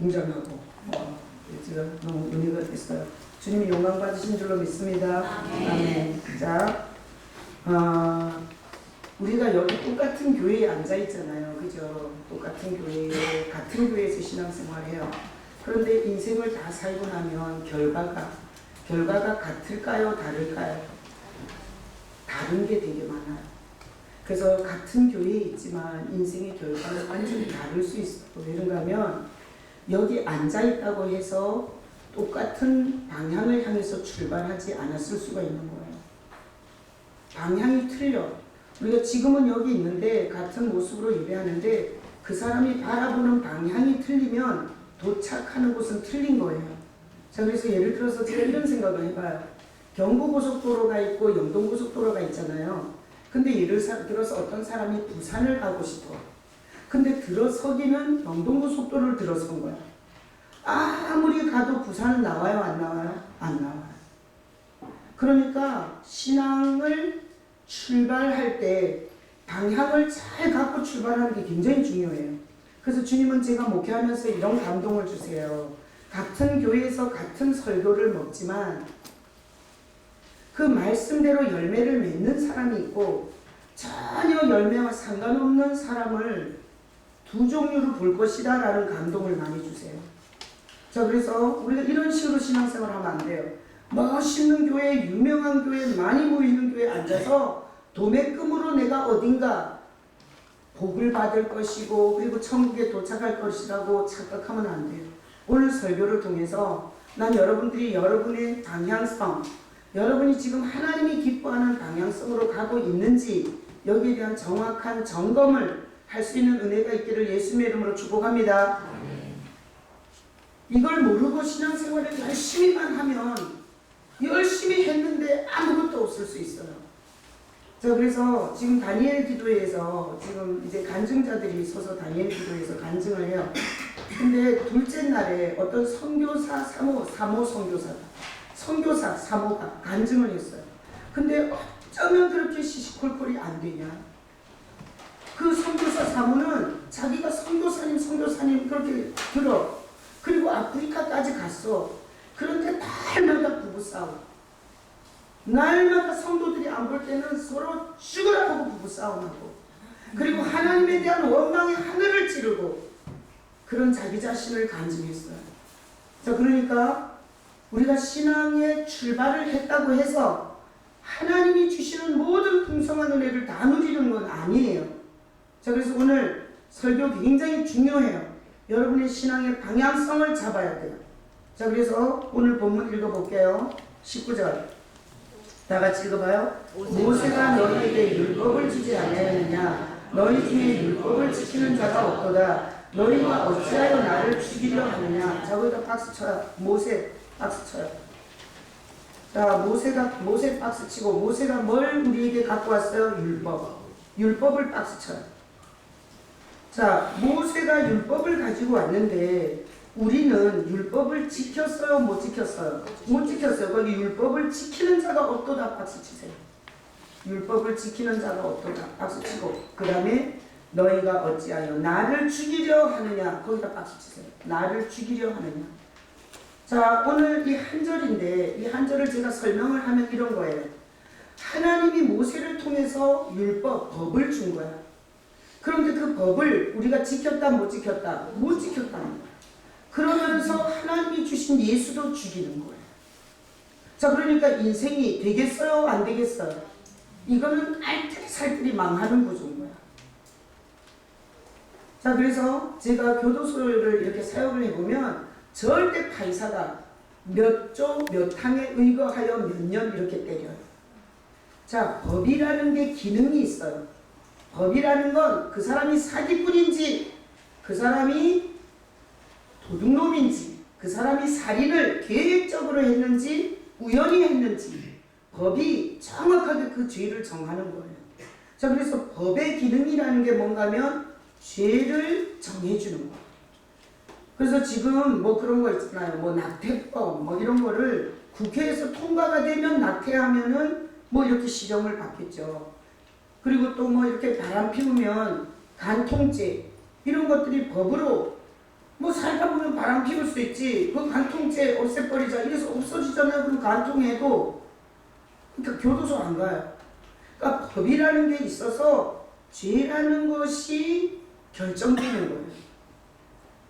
웅장하고 제가 너무 은혜가 됐어요. 주님이 영광 받으신 줄로 믿습니다. 아멘. 자, 우리가 여기 똑같은 교회에 앉아 있잖아요. 그죠? 똑같은 교회에, 같은 교회에서 신앙생활해요. 그런데 인생을 다 살고 나면 결과가 같을까요? 다를까요? 다른 게 되게 많아요. 그래서 같은 교회에 있지만 인생의 결과는 완전히 다를 수 있어요. 왜 그런가 하면 여기 앉아 있다고 해서 똑같은 방향을 향해서 출발하지 않았을 수가 있는 거예요. 방향이 틀려. 우리가 지금은 여기 있는데 같은 모습으로 예배하는데 그 사람이 바라보는 방향이 틀리면 도착하는 곳은 틀린 거예요. 자, 그래서 예를 들어서 제가 이런 생각을 해봐요. 경부고속도로가 있고 영동고속도로가 있잖아요. 근데 예를 들어서 어떤 사람이 부산을 가고 싶어. 근데 들어서기는 영동고속도로를 들어선 거야. 아무리 가도 부산은 나와요? 안 나와요? 안 나와요. 그러니까 신앙을 출발할 때 방향을 잘 갖고 출발하는 게 굉장히 중요해요. 그래서 주님은 제가 목회하면서 이런 감동을 주세요. 같은 교회에서 같은 설교를 먹지만 그 말씀대로 열매를 맺는 사람이 있고 전혀 열매와 상관없는 사람을 두 종류로 볼 것이다 라는 감동을 많이 주세요. 자, 그래서 우리가 이런 식으로 신앙생활 하면 안 돼요. 멋있는 교회, 유명한 교회, 많이 모이는 교회에 앉아서 도매금으로 내가 어딘가 복을 받을 것이고 그리고 천국에 도착할 것이라고 착각하면 안 돼요. 오늘 설교를 통해서 난 여러분들이 여러분의 방향성, 여러분이 지금 하나님이 기뻐하는 방향성으로 가고 있는지 여기에 대한 정확한 점검을 할 수 있는 은혜가 있기를 예수님의 이름으로 축복합니다. 이걸 모르고 신앙생활을 열심히만 하면 열심히 했는데 아무것도 없을 수 있어요. 자, 그래서 지금 다니엘 기도회에서 지금 이제 간증자들이 서서 다니엘 기도회에서 간증을 해요. 근데 둘째 날에 어떤 선교사 사모 사모가 간증을 했어요. 근데 어쩌면 그렇게 시시콜콜이 안 되냐? 그 선교사 사모는 자기가 선교사님 그렇게 들어. 그리고 아프리카까지 갔어. 그런데 날마다 부부싸움. 날마다 성도들이 안 볼 때는 서로 죽으라 하고 부부싸움하고. 그리고 하나님에 대한 원망의 하늘을 찌르고 그런 자기 자신을 간증했어요. 자, 그러니까 우리가 신앙의 출발을 했다고 해서 하나님이 주시는 모든 풍성한 은혜를 다 누리는 건 아니에요. 자, 그래서 오늘 설교 굉장히 중요해요. 여러분의 신앙의 방향성을 잡아야 돼요. 자, 그래서 오늘 본문 읽어볼게요. 19절 다 같이 읽어봐요. 모세가 너희에게 율법을 주지 아니하였느냐? 너희 중에 율법을 지키는 자가 없도다. 너희가 어찌하여 나를 죽이려 하느냐? 자, 거기다 박수 쳐요. 모세 박수 쳐요. 자, 모세 박수 치고, 모세가 뭘 우리에게 갖고 왔어요? 율법을 박수 쳐요. 자, 모세가 율법을 가지고 왔는데 우리는 율법을 지켰어요? 못 지켰어요? 못 지켰어요. 거기 율법을 지키는 자가 없도다 박수 치세요. 율법을 지키는 자가 없도다 박수 치고, 그 다음에 너희가 어찌하여 나를 죽이려 하느냐? 거기다 박수 치세요. 나를 죽이려 하느냐? 자, 오늘 이 한 절인데 이 한 절을 제가 설명을 하면 이런 거예요. 하나님이 모세를 통해서 법을 준 거야. 그런데 그 법을 우리가 지켰다 못 지켰다? 못 지켰다는 거야. 그러면서 하나님이 주신 예수도 죽이는 거예요. 자, 그러니까 인생이 되겠어요? 안 되겠어요? 이거는 알뜰히 살뜰히 망하는 구조인 거야. 자, 그래서 제가 교도소를 이렇게 사역을 해보면 절대 판사가 몇 조 몇 항에 의거하여 몇 년 이렇게 때려요. 자, 법이라는 게 기능이 있어요. 법이라는 건 그 사람이 사기꾼인지, 그 사람이 도둑놈인지, 그 사람이 살인을 계획적으로 했는지 우연히 했는지 법이 정확하게 그 죄를 정하는 거예요. 자, 그래서 법의 기능이라는 게 뭔가 하면 죄를 정해주는 거예요. 그래서 지금 뭐 그런 거 있잖아요. 뭐 낙태법 뭐 이런 거를 국회에서 통과가 되면 낙태하면은 뭐 이렇게 실형을 받겠죠. 그리고 또 뭐 이렇게 바람 피우면 간통죄 이런 것들이 법으로 뭐 살다 보면 바람 피울 수 있지. 그 간통죄 없애버리자 이래서 없어지잖아요. 그럼 간통해도 그러니까 교도소 안 가요. 그러니까 법이라는 게 있어서 죄라는 것이 결정되는 거예요.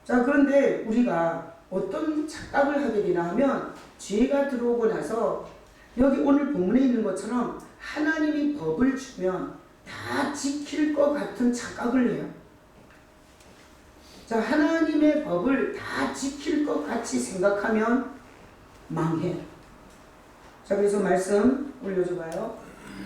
자, 그런데 우리가 어떤 착각을 하게 되나 하면 죄가 들어오고 나서 여기 오늘 본문에 있는 것처럼 하나님이 법을 주면 다 지킬 것 같은 착각을 해요. 자, 하나님의 법을 다 지킬 것 같이 생각하면 망해요. 자, 그래서 말씀 올려줘봐요.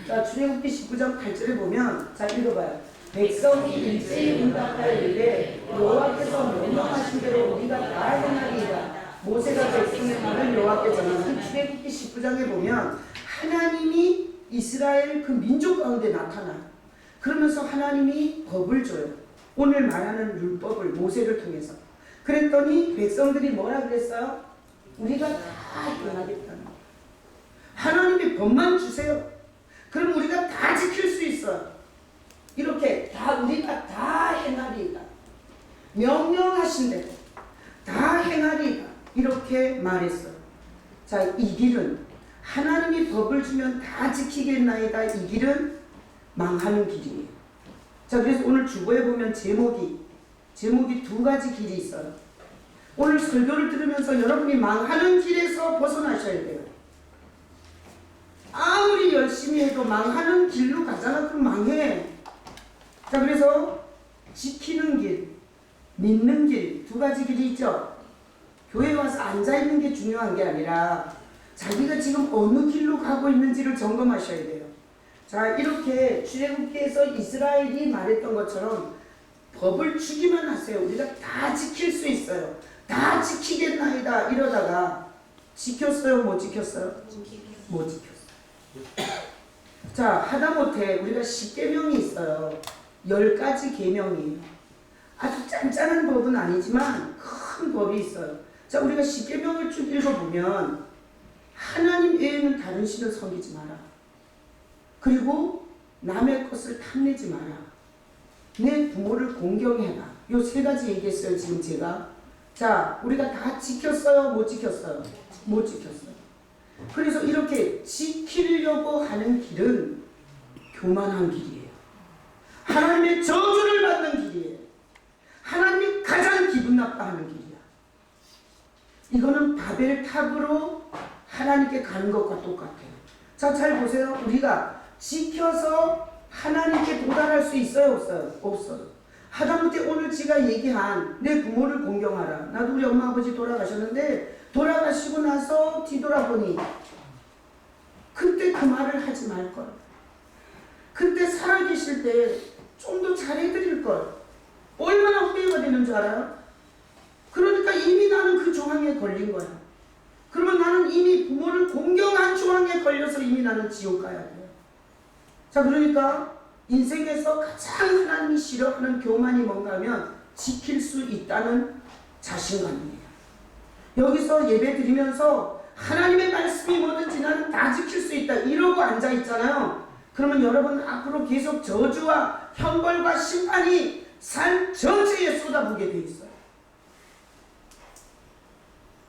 자, 출애굽기 19장 8절에 보면, 자, 읽어봐요. 백성이 일제히 응답할 일에 여호와께서 명령하신 대로 우리가 다 행하리이다. 모세가 백성의 말을 여호와께 전하는 출애굽기 19장에 보면 하나님이 이스라엘 그 민족 가운데 나타나요. 그러면서 하나님이 법을 줘요. 오늘 말하는 율법을 모세를 통해서. 그랬더니 백성들이 뭐라 그랬어요? 우리가 다 행하겠다는 거예요. 하나님이 법만 주세요. 그럼 우리가 다 지킬 수 있어요. 이렇게 다 우리가 다 행하리이다. 명령하신 대로 다 행하리이다. 이렇게 말했어요. 자, 이 길은 하나님이 법을 주면 다 지키겠나이다. 이 길은 망하는 길이에요. 자, 그래서 오늘 주보에 보면 제목이 두 가지 길이 있어요. 오늘 설교를 들으면서 여러분이 망하는 길에서 벗어나셔야 돼요. 아무리 열심히 해도 망하는 길로 가잖아. 그럼 망해. 자, 그래서 지키는 길, 믿는 길, 두 가지 길이 있죠. 교회에 와서 앉아있는 게 중요한 게 아니라 자기가 지금 어느 길로 가고 있는지를 점검하셔야 돼요. 자, 이렇게 출애굽기에서 이스라엘이 말했던 것처럼 법을 주기만 하세요. 우리가 다 지킬 수 있어요. 다 지키겠나이다. 이러다가 지켰어요? 못 지켰어요? 못 지켰어요. 자, 하다못해 우리가 10계명이 있어요. 10가지 계명이에요. 아주 짠짠한 법은 아니지만 큰 법이 있어요. 자, 우리가 10계명을 쭉 읽어보면 하나님 외에는 다른 신을 섬기지 마라. 그리고 남의 것을 탐내지 마라. 내 부모를 공경해라. 요 세 가지 얘기했어요, 지금 제가. 자, 우리가 다 지켰어요? 못 지켰어요? 못 지켰어요. 그래서 이렇게 지키려고 하는 길은 교만한 길이에요. 하나님의 저주를 받는 길이에요. 하나님이 가장 기분 나빠하는 길이야. 이거는 바벨탑으로 하나님께 가는 것과 똑같아요. 자, 잘 보세요. 우리가 지켜서 하나님께 도달할 수 있어요? 없어요? 없어요. 하다못해 오늘 제가 얘기한 내 부모를 공경하라. 나도 우리 엄마 아버지 돌아가셨는데 돌아가시고 나서 뒤돌아보니 그때 그 말을 하지 말걸. 그때 살아계실 때 좀 더 잘해드릴걸. 얼마나 후회가 되는 줄 알아요? 그러니까 이미 나는 그 조항에 걸린 거야. 그러면 나는 이미 부모를 공경한 조항에 걸려서 이미 나는 지옥 가야 돼요. 자, 그러니까 인생에서 가장 하나님이 싫어하는 교만이 뭔가 하면 지킬 수 있다는 자신감이에요. 여기서 예배 드리면서 하나님의 말씀이 뭐든지 나는 다 지킬 수 있다 이러고 앉아 있잖아요. 그러면 여러분 앞으로 계속 저주와 형벌과 심판이 삶 전체에 쏟아부게 돼 있어요.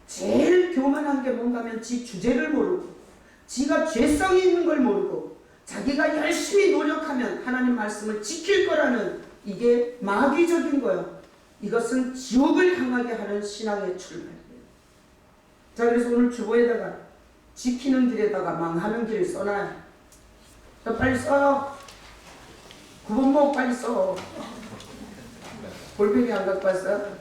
제일 교만한 게 뭔가 하면 지 주제를 모르고 지가 죄성이 있는 걸 모르고 자기가 열심히 노력하면 하나님 말씀을 지킬 거라는 이게 마귀적인 거예요. 이것은 지옥을 향하게 하는 신앙의 출발이에요. 자, 그래서 오늘 주보에다가 지키는 길에다가 망하는 길을 써놔요. 자, 빨리 써요. 9번목 빨리 써. 볼펜이 안 갖고 왔어요?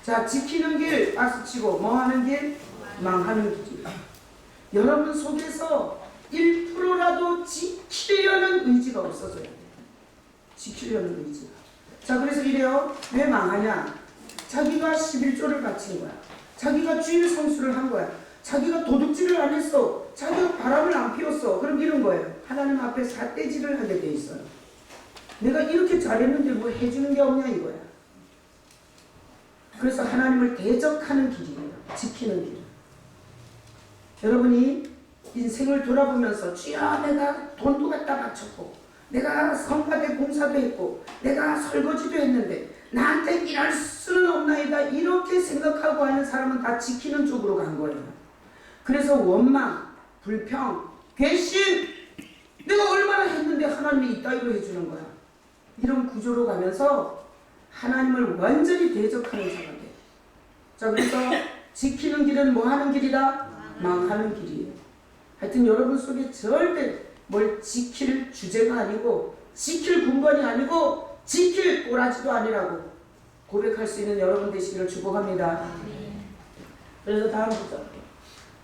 자, 지키는 길 박수치고 뭐 하는 길? 망하는 길이에요. 여러분 속에서 1%라도 지키려는 의지가 없어져야 돼요. 지키려는 의지가. 자, 그래서 이래요. 왜 망하냐? 자기가 11조를 바친 거야. 자기가 주일 성수를 한 거야. 자기가 도둑질을 안 했어. 자기가 바람을 안 피웠어. 그럼 이런 거예요. 하나님 앞에 삿대질을 하게 돼 있어요. 내가 이렇게 잘했는데 뭐 해주는 게 없냐 이거야. 그래서 하나님을 대적하는 길이에요. 지키는 길. 여러분이 인생을 돌아보면서 주여 내가 돈도 갖다 바쳤고 내가 성가대 봉사도 했고 내가 설거지도 했는데 나한테 일할 수는 없나이다 이렇게 생각하고 하는 사람은 다 지키는 쪽으로 간 거예요. 그래서 원망, 불평, 괘씸, 내가 얼마나 했는데 하나님이 이따위로 해주는 거야. 이런 구조로 가면서 하나님을 완전히 대적하는 자가 돼. 자, 그래서 지키는 길은 뭐 하는 길이다? 망하는 길이에요. 하여튼 여러분 속에 절대 뭘 지킬 주제가 아니고 지킬 군번이 아니고 지킬 꼬라지도 아니라고 고백할 수 있는 여러분 되시기를 축복합니다. 그래서 다음 부터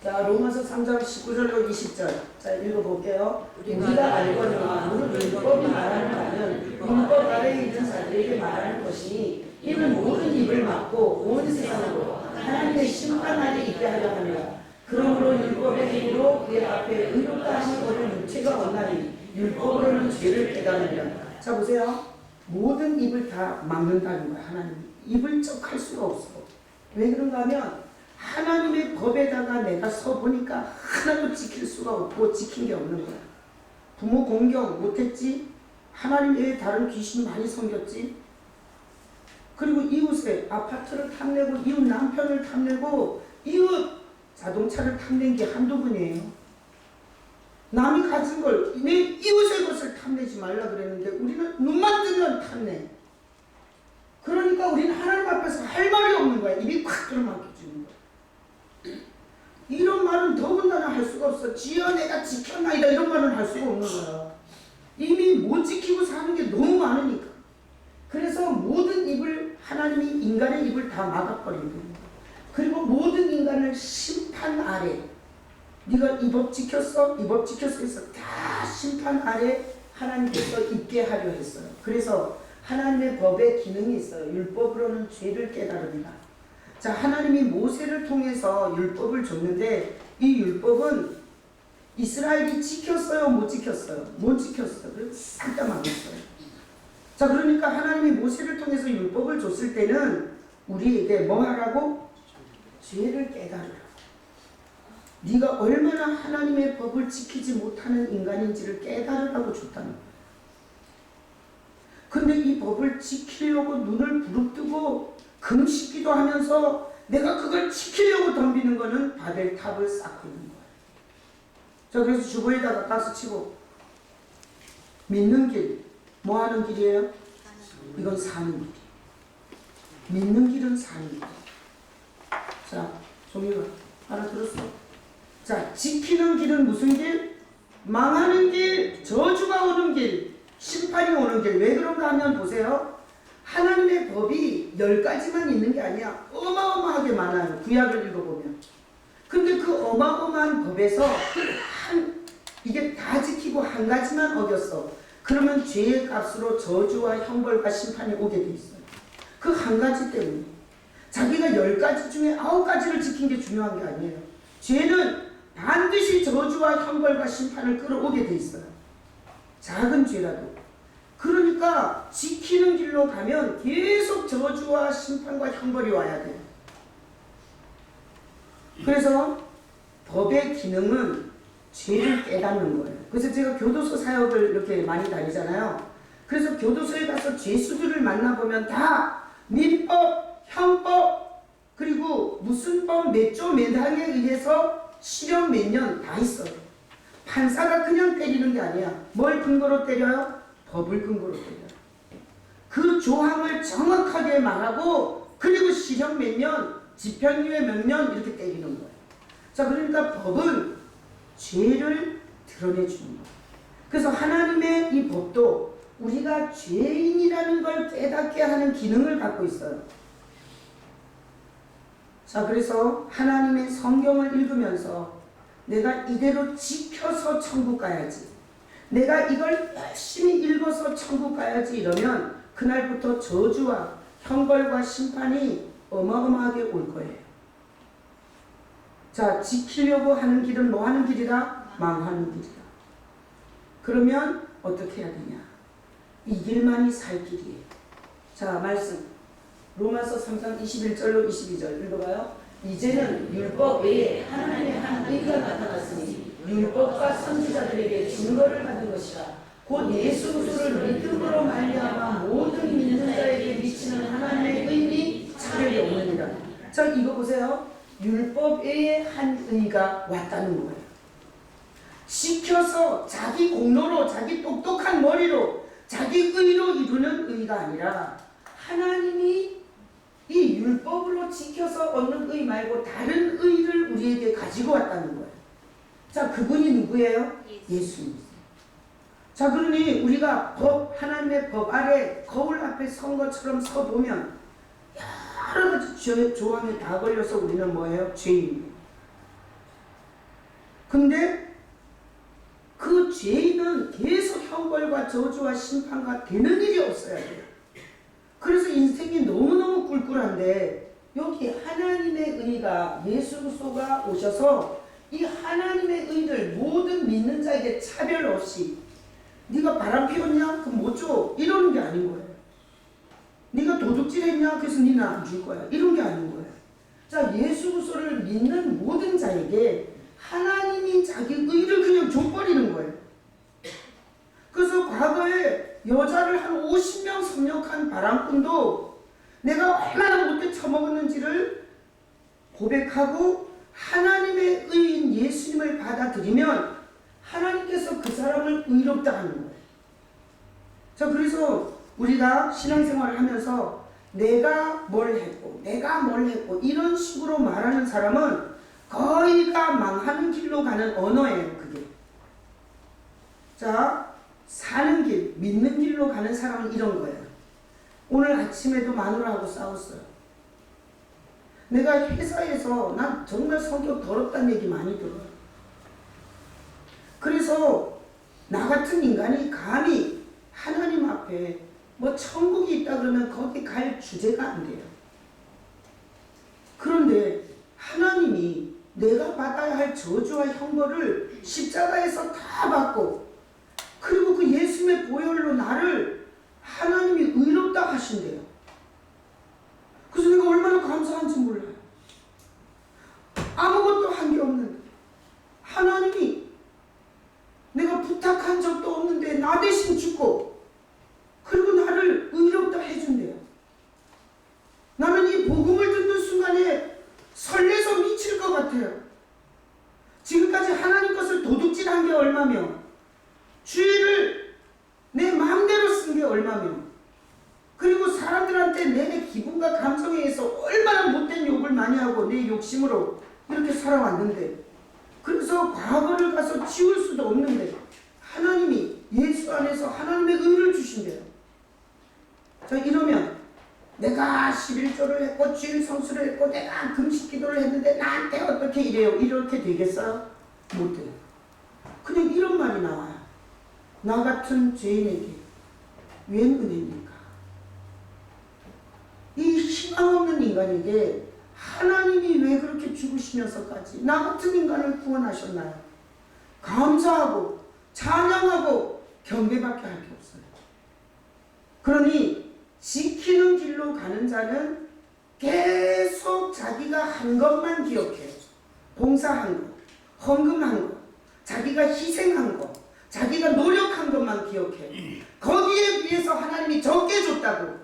자, 로마서 3장 19절로 20절. 자, 읽어볼게요. 우리가 알거니와 무릇 율법이 말하는 바는 율법 아래에 있는 자들에게 말하는 것이니 이는 모든 입을 막고 온 세상으로 하나님의 심판 아래 있게 하려 합니다. 그러므로 율법의 힘으로 그의 앞에 의롭다 하신 것을 육체가 원하니 율법으로는 죄를 깨달으리라. 자, 보세요. 모든 입을 다 막는다는 거야. 하나님 입을 쩍할 수가 없어. 왜 그런가 하면 하나님의 법에다가 내가 서보니까 하나도 지킬 수가 없고 지킨 게 없는 거야. 부모 공경 못했지. 하나님 외에 다른 귀신 많이 섬겼지. 그리고 이웃에 아파트를 탐내고 이웃 남편을 탐내고 이웃 자동차를 탐낸 게 한두 번이에요. 남이 가진 걸 내 이웃의 것을 탐내지 말라 그랬는데 우리는 눈만 뜨면 탐내. 그러니까 우리는 하나님 앞에서 할 말이 없는 거야. 입이 콱 들어막혀지는 거야. 이런 말은 더군다나 할 수가 없어. 지어 내가 지켰나이다 이런 말은 할 수가 없는 거야. 이미 못 지키고 사는 게 너무 많으니까. 그래서 모든 입을 하나님이 인간의 입을 다 막아버리는 거야. 그리고 모든 인간을 심판 아래 네가 이 법 지켰어? 이 법 지켰어? 해서 다 심판 아래 하나님께서 있게 하려 했어요. 그래서 하나님의 법에 기능이 있어요. 율법으로는 죄를 깨달으리라. 자, 하나님이 모세를 통해서 율법을 줬는데 이 율법은 이스라엘이 지켰어요? 못 지켰어요? 못 지켰어요. 그래서 싹다 망했어요. 자, 그러니까 하나님이 모세를 통해서 율법을 줬을 때는 우리에게 뭐 하라고? 죄를 깨달으라고. 네가 얼마나 하나님의 법을 지키지 못하는 인간인지를 깨달으라고 줬다는 거예요. 근데 이 법을 지키려고 눈을 부릅뜨고 금식기도 하면서 내가 그걸 지키려고 덤비는 거는 바벨탑을 쌓고 있는 거예요. 자, 그래서 주보에다가 가서 치고 믿는 길, 뭐 하는 길이에요? 이건 사는 길이에요. 믿는 길은 사는 길이에요. 자, 종이가 알아들었어? 자, 지키는 길은 무슨 길? 망하는 길, 저주가 오는 길, 심판이 오는 길. 왜 그런가 하면 보세요. 하나님의 법이 10가지만 있는 게 아니야. 어마어마하게 많아요. 구약을 읽어보면. 근데 그 어마어마한 법에서 이게 다 지키고 한 가지만 어겼어. 그러면 죄의 값으로 저주와 형벌과 심판이 오게 돼 있어요. 그 한 가지 때문에. 자기가 10가지 중에 9가지를 지킨 게 중요한 게 아니에요. 죄는 반드시 저주와 형벌과 심판을 끌어오게 돼 있어요. 작은 죄라도. 그러니까 지키는 길로 가면 계속 저주와 심판과 형벌이 와야 돼요. 그래서 법의 기능은 죄를 깨닫는 거예요. 그래서 제가 교도소 사역을 이렇게 많이 다니잖아요. 그래서 교도소에 가서 죄수들을 만나보면 다 민법, 형법, 그리고 무슨 법 몇 조 몇 항에 의해서 실형 몇 년 다 있어요. 판사가 그냥 때리는 게 아니야. 뭘 근거로 때려요? 법을 근거로 때려요. 그 조항을 정확하게 말하고 그리고 실형 몇 년, 집행유예 몇 년 이렇게 때리는 거예요. 자, 그러니까 법은 죄를 드러내주는 거예요. 그래서 하나님의 이 법도 우리가 죄인이라는 걸 깨닫게 하는 기능을 갖고 있어요. 자, 그래서 하나님의 성경을 읽으면서 내가 이대로 지켜서 천국 가야지, 내가 이걸 열심히 읽어서 천국 가야지 이러면 그날부터 저주와 형벌과 심판이 어마어마하게 올 거예요. 자, 지키려고 하는 길은 뭐 하는 길이라? 망하는 길이라. 그러면 어떻게 해야 되냐? 이 길만이 살 길이에요. 자, 말씀 로마서 3장 21절로 22절 읽어봐요. 이제는 율법 외에 하나님의 한 의가 나타났으니 율법과 선지자들에게 증거를 받은 것이라. 곧 예수 그리스도를 믿음으로 말미암아 모든 믿는 자에게 미치는 하나님의 의니 차별이 없느니라. 자, 이거 보세요. 율법 외에 한 의가 왔다는 거예요. 시켜서 자기 공로로, 자기 똑똑한 머리로, 자기 의로 이루는 의가 아니라 하나님이 이 율법으로 지켜서 얻는 의 말고 다른 의를 우리에게 가지고 왔다는 거예요. 자, 그분이 누구예요? 예수님. 자, 그러니 우리가 하나님의 법 아래 거울 앞에 선 것처럼 서보면 여러 가지 조항에 다 걸려서 우리는 뭐예요? 죄인이에요. 근데 그 죄인은 계속 형벌과 저주와 심판과 되는 일이 없어야 돼요. 그래서 인생이 너무너무 꿀꿀한데 여기 하나님의 의가 예수 그리스도가 오셔서 이 하나님의 의를 모든 믿는 자에게 차별 없이 네가 바람 피웠냐? 그럼 못 줘. 이러는 게 아닌 거예요. 네가 도둑질했냐? 그래서 니는 안 줄 거야. 이런 게 아닌 거예요. 자, 예수 그리스도를 믿는 모든 자에게 하나님이 자기 의를 그냥 줘버리는 거예요. 그래서 과거에 여자를 한 50명 섭렵한 바람꾼도 내가 얼마나 못돼 처먹었는지를 고백하고 하나님의 의인 예수님을 받아들이면 하나님께서 그 사람을 의롭다 하는 거예요. 자, 그래서 우리가 신앙생활을 하면서 내가 뭘 했고 이런 식으로 말하는 사람은 거의가 망하는 길로 가는 언어예요. 그게. 자, 사는 길, 믿는 길로 가는 사람은 이런 거예요. 오늘 아침에도 마누라하고 싸웠어요. 내가 회사에서 난 정말 성격 더럽다는 얘기 많이 들어요. 그래서 나 같은 인간이 감히 하나님 앞에 뭐 천국이 있다 그러면 거기 갈 주제가 안 돼요. 그런데 하나님이 내가 받아야 할 저주와 형벌을 십자가에서 다 받고 그리고 그 예수님의 보혈로 나를 하나님이 의롭다 하신대요. 그래서 내가 얼마나 감사한지 몰라요. 아무것도 한 게 없는데 하나님이 내가 부탁한 적도 없는데 나 대신 죽고 그리고 나를 의롭다 해준대요. 나는 이 복음을 듣는 순간에 설레서 미칠 것 같아요. 지금까지 하나님 것을 도둑질한 게 얼마며 주의를 내 마음대로 쓴 게 얼마며 그리고 사람들한테 내 기분과 감정에 의해서 얼마나 못된 욕을 많이 하고 내 욕심으로 이렇게 살아왔는데 그래서 과거를 가서 지울 수도 없는데 하나님이 예수 안에서 하나님의 의를 주신대요. 자, 이러면 내가 11조를 했고 주일 성수를 했고 내가 금식기도를 했는데 나한테 어떻게 이래요? 이렇게 되겠어요? 못 돼요. 그냥 이런 말이 나와요. 나 같은 죄인에게 웬 은혜입니까? 이 희망 없는 인간에게 하나님이 왜 그렇게 죽으시면서까지 나 같은 인간을 구원하셨나요? 감사하고 찬양하고 경배밖에 할 게 없어요. 그러니 지키는 길로 가는 자는 계속 자기가 한 것만 기억해요. 봉사한 것, 헌금한 것, 자기가 희생한 것, 자기가 노력한 것만 기억해요. 거기에 비해서 하나님이 적게 줬다고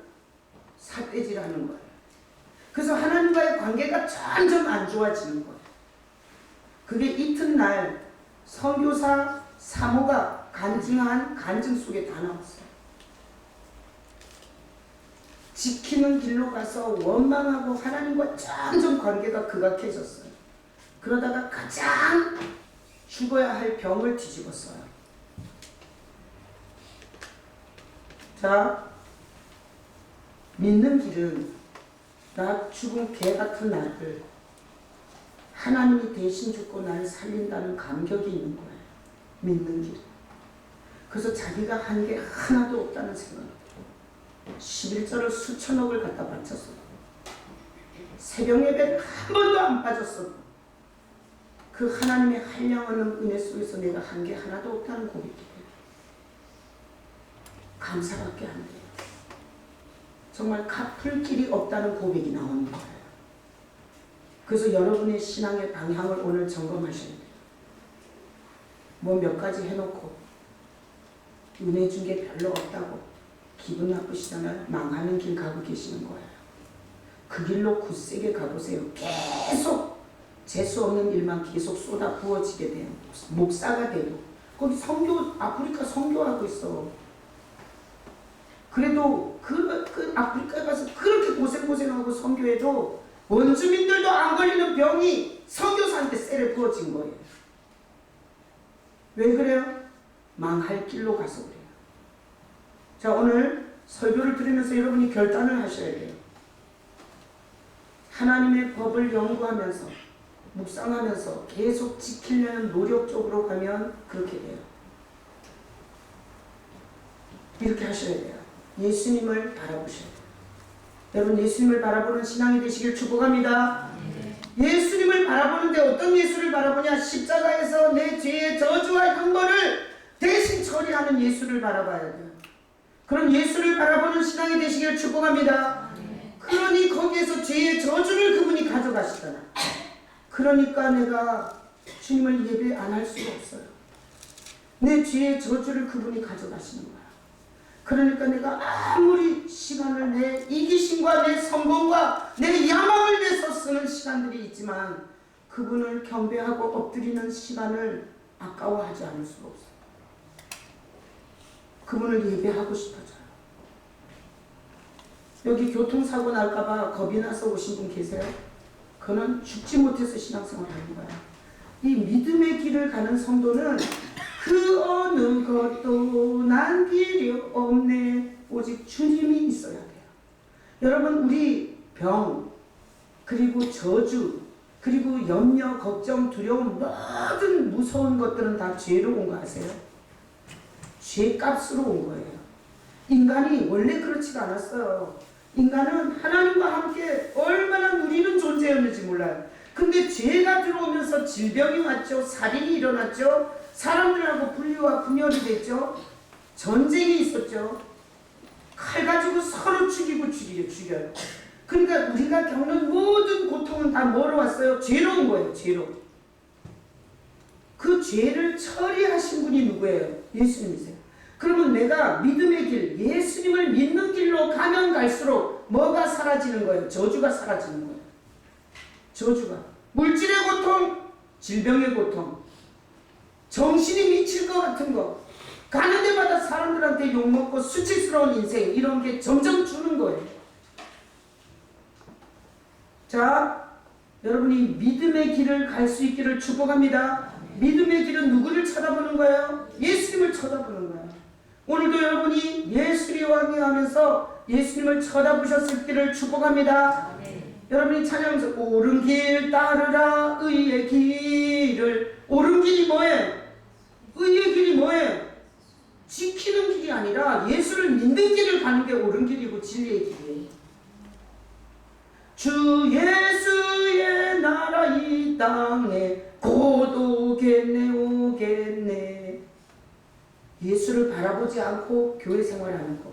삿대질하는 거예요. 그래서 하나님과의 관계가 점점 안 좋아지는 거예요. 그게 이튿날 선교사 사모가 간증한 간증 속에 다 나왔어요. 지키는 길로 가서 원망하고 하나님과 점점 관계가 극악해졌어요. 그러다가 가장 죽어야 할 병을 뒤집었어요. 자, 믿는 길은 나 죽은 개 같은 나를 하나님이 대신 죽고 나를 살린다는 감격이 있는 거예요. 믿는 길. 그래서 자기가 한 게 하나도 없다는 생각. 11절을 수천억을 갖다 바쳤어. 새벽 예배를 한 번도 안 빠졌어. 그 하나님의 한량없는 은혜 속에서 내가 한 게 하나도 없다는 고백이에요. 감사밖에 안 돼요. 정말 갚을 길이 없다는 고백이 나오는 거예요. 그래서 여러분의 신앙의 방향을 오늘 점검하셔야 돼요. 뭐 몇 가지 해놓고 은혜 준 게 별로 없다고 기분 나쁘시잖아요. 망하는 길 가고 계시는 거예요. 그 길로 굳세게 가보세요. 계속 재수 없는 일만 계속 쏟아 부어지게 돼요. 목사가 돼도 거기 선교, 아프리카 선교하고 있어. 그래도 그 아프리카 가서 그렇게 고생하고 선교해도 원주민들도 안 걸리는 병이 선교사한테 세례 부어진 거예요. 왜 그래요? 망할 길로 가서 그래요. 자, 오늘 설교를 들으면서 여러분이 결단을 하셔야 돼요. 하나님의 법을 연구하면서 묵상하면서 계속 지키려는 노력적으로 가면 그렇게 돼요. 이렇게 하셔야 돼요. 예수님을 바라보셔야 돼요. 여러분, 예수님을 바라보는 신앙이 되시길 축복합니다. 예수님을 바라보는데 어떤 예수를 바라보냐? 십자가에서 내 죄의 저주와 형벌을 대신 처리하는 예수를 바라봐야 돼요. 그런 예수를 바라보는 신앙이 되시길 축복합니다. 그러니 거기에서 죄의 저주를 그분이 가져가시잖아. 그러니까 내가 주님을 예배 안 할 수가 없어요. 내 죄의 저주를 그분이 가져가시는 거야. 그러니까 내가 아무리 시간을 내 이기심과 내 성공과 내 야망을 내서 쓰는 시간들이 있지만 그분을 경배하고 엎드리는 시간을 아까워하지 않을 수가 없어요. 그분을 예배하고 싶어져요. 여기 교통사고 날까봐 겁이 나서 오신 분 계세요? 그는 죽지 못해서 신앙생활 하는 거야. 이 믿음의 길을 가는 성도는 그 어느 것도 난 필요 없네. 오직 주님이 있어야 돼요. 여러분, 우리 병, 그리고 저주, 그리고 염려, 걱정, 두려움, 모든 무서운 것들은 다 죄로 온 거 아세요? 죄값으로 온 거예요. 인간이 원래 그렇지가 않았어요. 인간은 하나님과 함께 얼마나 누리는 존재였는지 몰라요. 근데 죄가 들어오면서 질병이 왔죠. 살인이 일어났죠. 사람들하고 분리와 분열이 됐죠. 전쟁이 있었죠. 칼 가지고 서로 죽여요. 그러니까 우리가 겪는 모든 고통은 다 뭐로 왔어요? 죄로 온 거예요. 죄로. 그 죄를 처리하신 분이 누구예요? 예수님이세요. 그러면 내가 믿음의 길, 예수님을 믿는 길로 가면 갈수록 뭐가 사라지는 거예요? 저주가 사라지는 거예요. 저주가. 물질의 고통, 질병의 고통, 정신이 미칠 것 같은 거, 가는 데마다 사람들한테 욕먹고 수치스러운 인생, 이런 게 점점 주는 거예요. 자, 여러분이 믿음의 길을 갈 수 있기를 축복합니다. 믿음의 길은 누구를 쳐다보는 거예요? 예수님을 쳐다보는 거예요. 오늘도 여러분이 예수리 왕이 하면서 예수님을 쳐다보셨을 길을 축복합니다. 여러분이 찬양하면서 옳은 길 따르라 의의 길을. 옳은 길이 뭐예요? 의의 길이 뭐예요? 지키는 길이 아니라 예수를 믿는 길을 가는 게 옳은 길이고 진리의 길이에요. 주 예수의 나라 이 땅에 곧 오겠네. 예수를 바라보지 않고 교회 생활하는 거,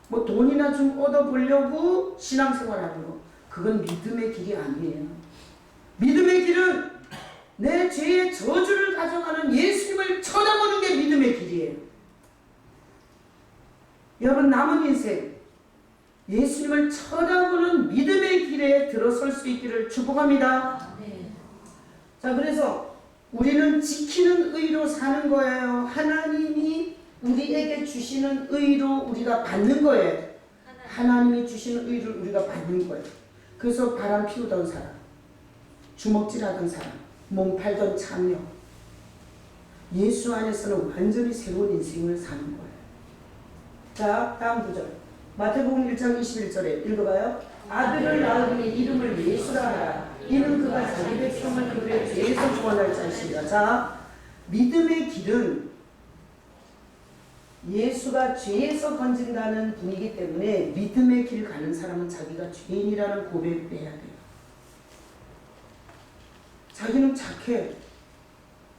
뭐 돈이나 좀 얻어보려고 신앙생활하는 거, 그건 믿음의 길이 아니에요. 믿음의 길은 내 죄의 저주를 가져가는 예수님을 쳐다보는 게 믿음의 길이에요. 여러분, 남은 인생 예수님을 쳐다보는 믿음의 길에 들어설 수 있기를 축복합니다. 자, 그래서 우리는 지키는 의로 사는 거예요. 하나님이 우리에게 주시는 의로 우리가 받는 거예요. 하나님이 주시는 의를 우리가 받는 거예요. 그래서 바람 피우던 사람, 주먹질하던 사람, 몸 팔던 참여, 예수 안에서는 완전히 새로운 인생을 사는 거예요. 자, 다음 구절. 마태복음 1장 21절에 읽어봐요. 아들을 낳으니 이름을 예수라 하라. 이는 그가 자기 백성을 그들의 죄에서 구원할 자이시니라. 자, 믿음의 길은 예수가 죄에서 건진다는 분이기 때문에 믿음의 길 가는 사람은 자기가 죄인이라는 고백을 해야 돼요. 자기는 착해.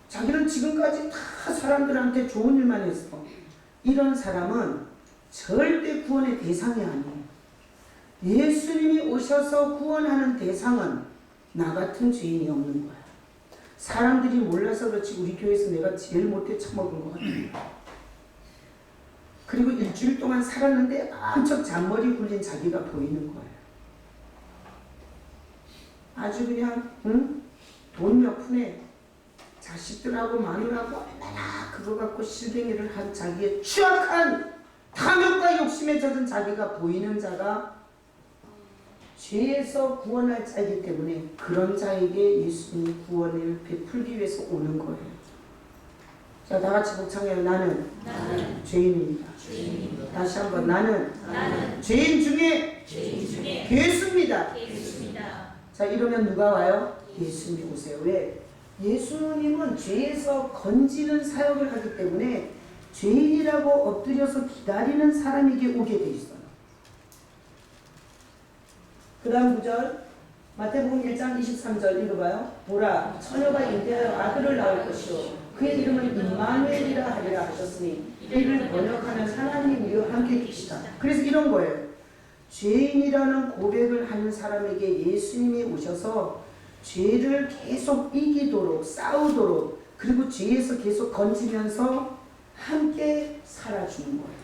자기는 지금까지 다 사람들한테 좋은 일만 했어. 이런 사람은 절대 구원의 대상이 아니에요. 예수님이 오셔서 구원하는 대상은 나 같은 죄인이 없는 거야. 사람들이 몰라서 그렇지 우리 교회에서 내가 제일 못해 처먹은 것 같아요. 그리고 일주일 동안 살았는데 한척 잔머리 굴린 자기가 보이는 거예요. 아주 그냥 돈 몇 푼에 자식들하고 마누라하고 얼마나 그거 갖고 실갱이를 한 자기의 추악한 탐욕과 욕심에 젖은 자기가 보이는 자가 죄에서 구원할 자이기 때문에 그런 자에게 예수님이 구원을 베풀기 위해서 오는 거예요. 자, 다 같이 복창해요. 나는 죄인입니다. 다시 한번 나는 죄인 중에 괴수입니다. 자, 이러면 누가 와요? 예수님이 오세요. 왜? 예수님은 죄에서 건지는 사역을 하기 때문에 죄인이라고 엎드려서 기다리는 사람에게 오게 돼 있어요. 그 다음 9절 마태복음 1장 23절 읽어봐요. 보라, 처녀가 잉태하여 아들을 낳을 것이요 그의 이름은 임마누엘이라 하리라 하셨으니 이를 번역하는 하나님이여 함께 계시다. 그래서 이런 거예요. 죄인이라는 고백을 하는 사람에게 예수님이 오셔서 죄를 계속 이기도록 싸우도록 그리고 죄에서 계속 건지면서 함께 살아주는 거예요.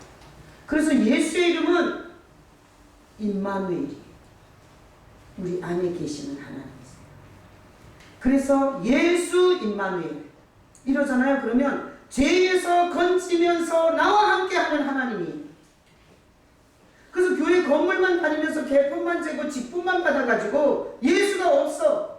그래서 예수의 이름은 임마누엘이에요. 우리 안에 계시는 하나님이세요. 그래서 예수 임마누엘 이러잖아요. 그러면 죄에서 건지면서 나와 함께하는 하나님이. 그래서 교회 건물만 다니면서 개폰만 재고 직분만 받아가지고 예수가 없어.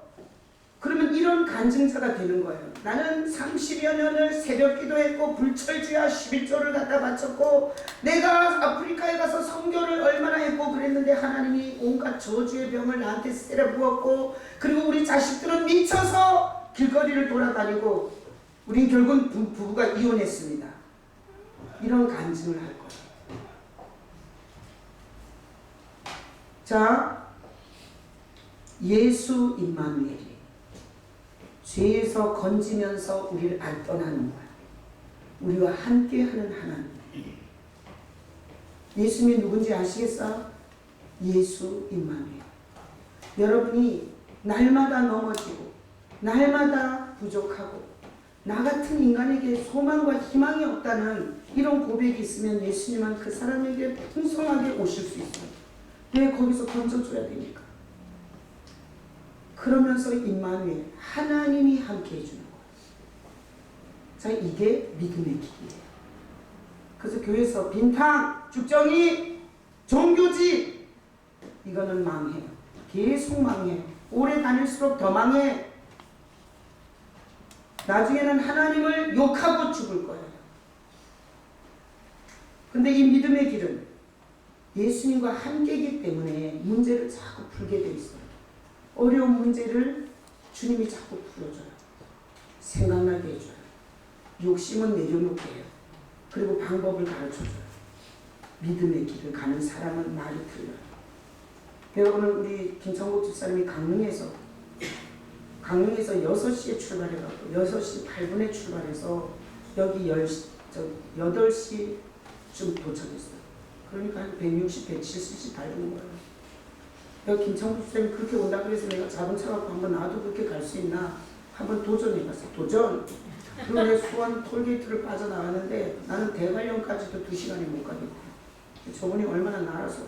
그러면 이런 간증자가 되는 거예요. 나는 30여 년을 새벽 기도했고 불철주야 11조를 갖다 바쳤고 내가 아프리카에 가서 선교를 얼마나 했고 그랬는데 하나님이 온갖 저주의 병을 나한테 세려 부었고 그리고 우리 자식들은 미쳐서 길거리를 돌아다니고 우린 결국 부부가 이혼했습니다. 이런 간증을 할 거예요. 자, 예수 임마누엘이 죄에서 건지면서 우리를 안 떠나는 거야. 우리와 함께하는 하나님. 예수님이 누군지 아시겠어요? 예수 임마누엘. 여러분이 날마다 넘어지고 날마다 부족하고 나 같은 인간에게 소망과 희망이 없다는 이런 고백이 있으면 예수님은 그 사람에게 풍성하게 오실 수 있어요. 왜 거기서 던져줘야 되니까? 그러면서 임마누엘 하나님이 함께 해주는 거예요. 자, 이게 믿음의 길이에요. 그래서 교회에서 빈탕, 죽정이, 종교지 이거는 망해요. 계속 망해요. 오래 다닐수록 더 망해. 나중에는 하나님을 욕하고 죽을 거예요. 근데 이 믿음의 길은 예수님과 함께이기 때문에 문제를 자꾸 풀게 돼 있어요. 어려운 문제를 주님이 자꾸 풀어줘요. 생각나게 해줘요. 욕심은 내려놓게 해요. 그리고 방법을 가르쳐줘요. 믿음의 길을 가는 사람은 말이 틀려요. 오늘 우리 김창국 집사님이 강릉에서 6시에 출발해갖고 6시 8분에 출발해서 여기 8시쯤 도착했어요. 그러니까 한 160, 170씩 밟은 거예요. 여기 김창국 집사님이 그렇게 온다 그래서 내가 자동차 갖고 한번 나도 그렇게 갈 수 있나 한번 도전해봤어. 도전! 그리고 내 수원 톨게이트를 빠져나왔는데 나는 대관령까지도 2시간에 못 가겠대. 저분이 얼마나 날아서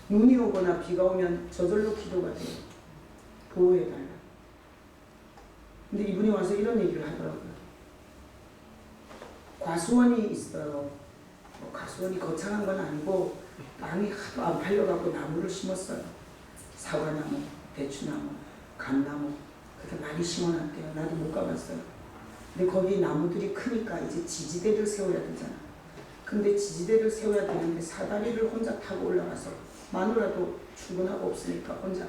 눈이 오거나 비가 오면 저절로 기도가 돼요. 보호해달라. 근데 이분이 와서 이런 얘기를 하더라고요. 과수원이 있어요. 과수원이 거창한 건 아니고 땅이 하도 안 팔려갖고 나무를 심었어요. 사과나무, 대추나무, 감나무 그렇게 많이 심어놨대요. 나도 못 가봤어요. 근데 거기 나무들이 크니까 이제 지지대를 세워야 되잖아. 근데 지지대를 세워야 되는데 사다리를 혼자 타고 올라가서 마누라도 출근하고 없으니까 혼자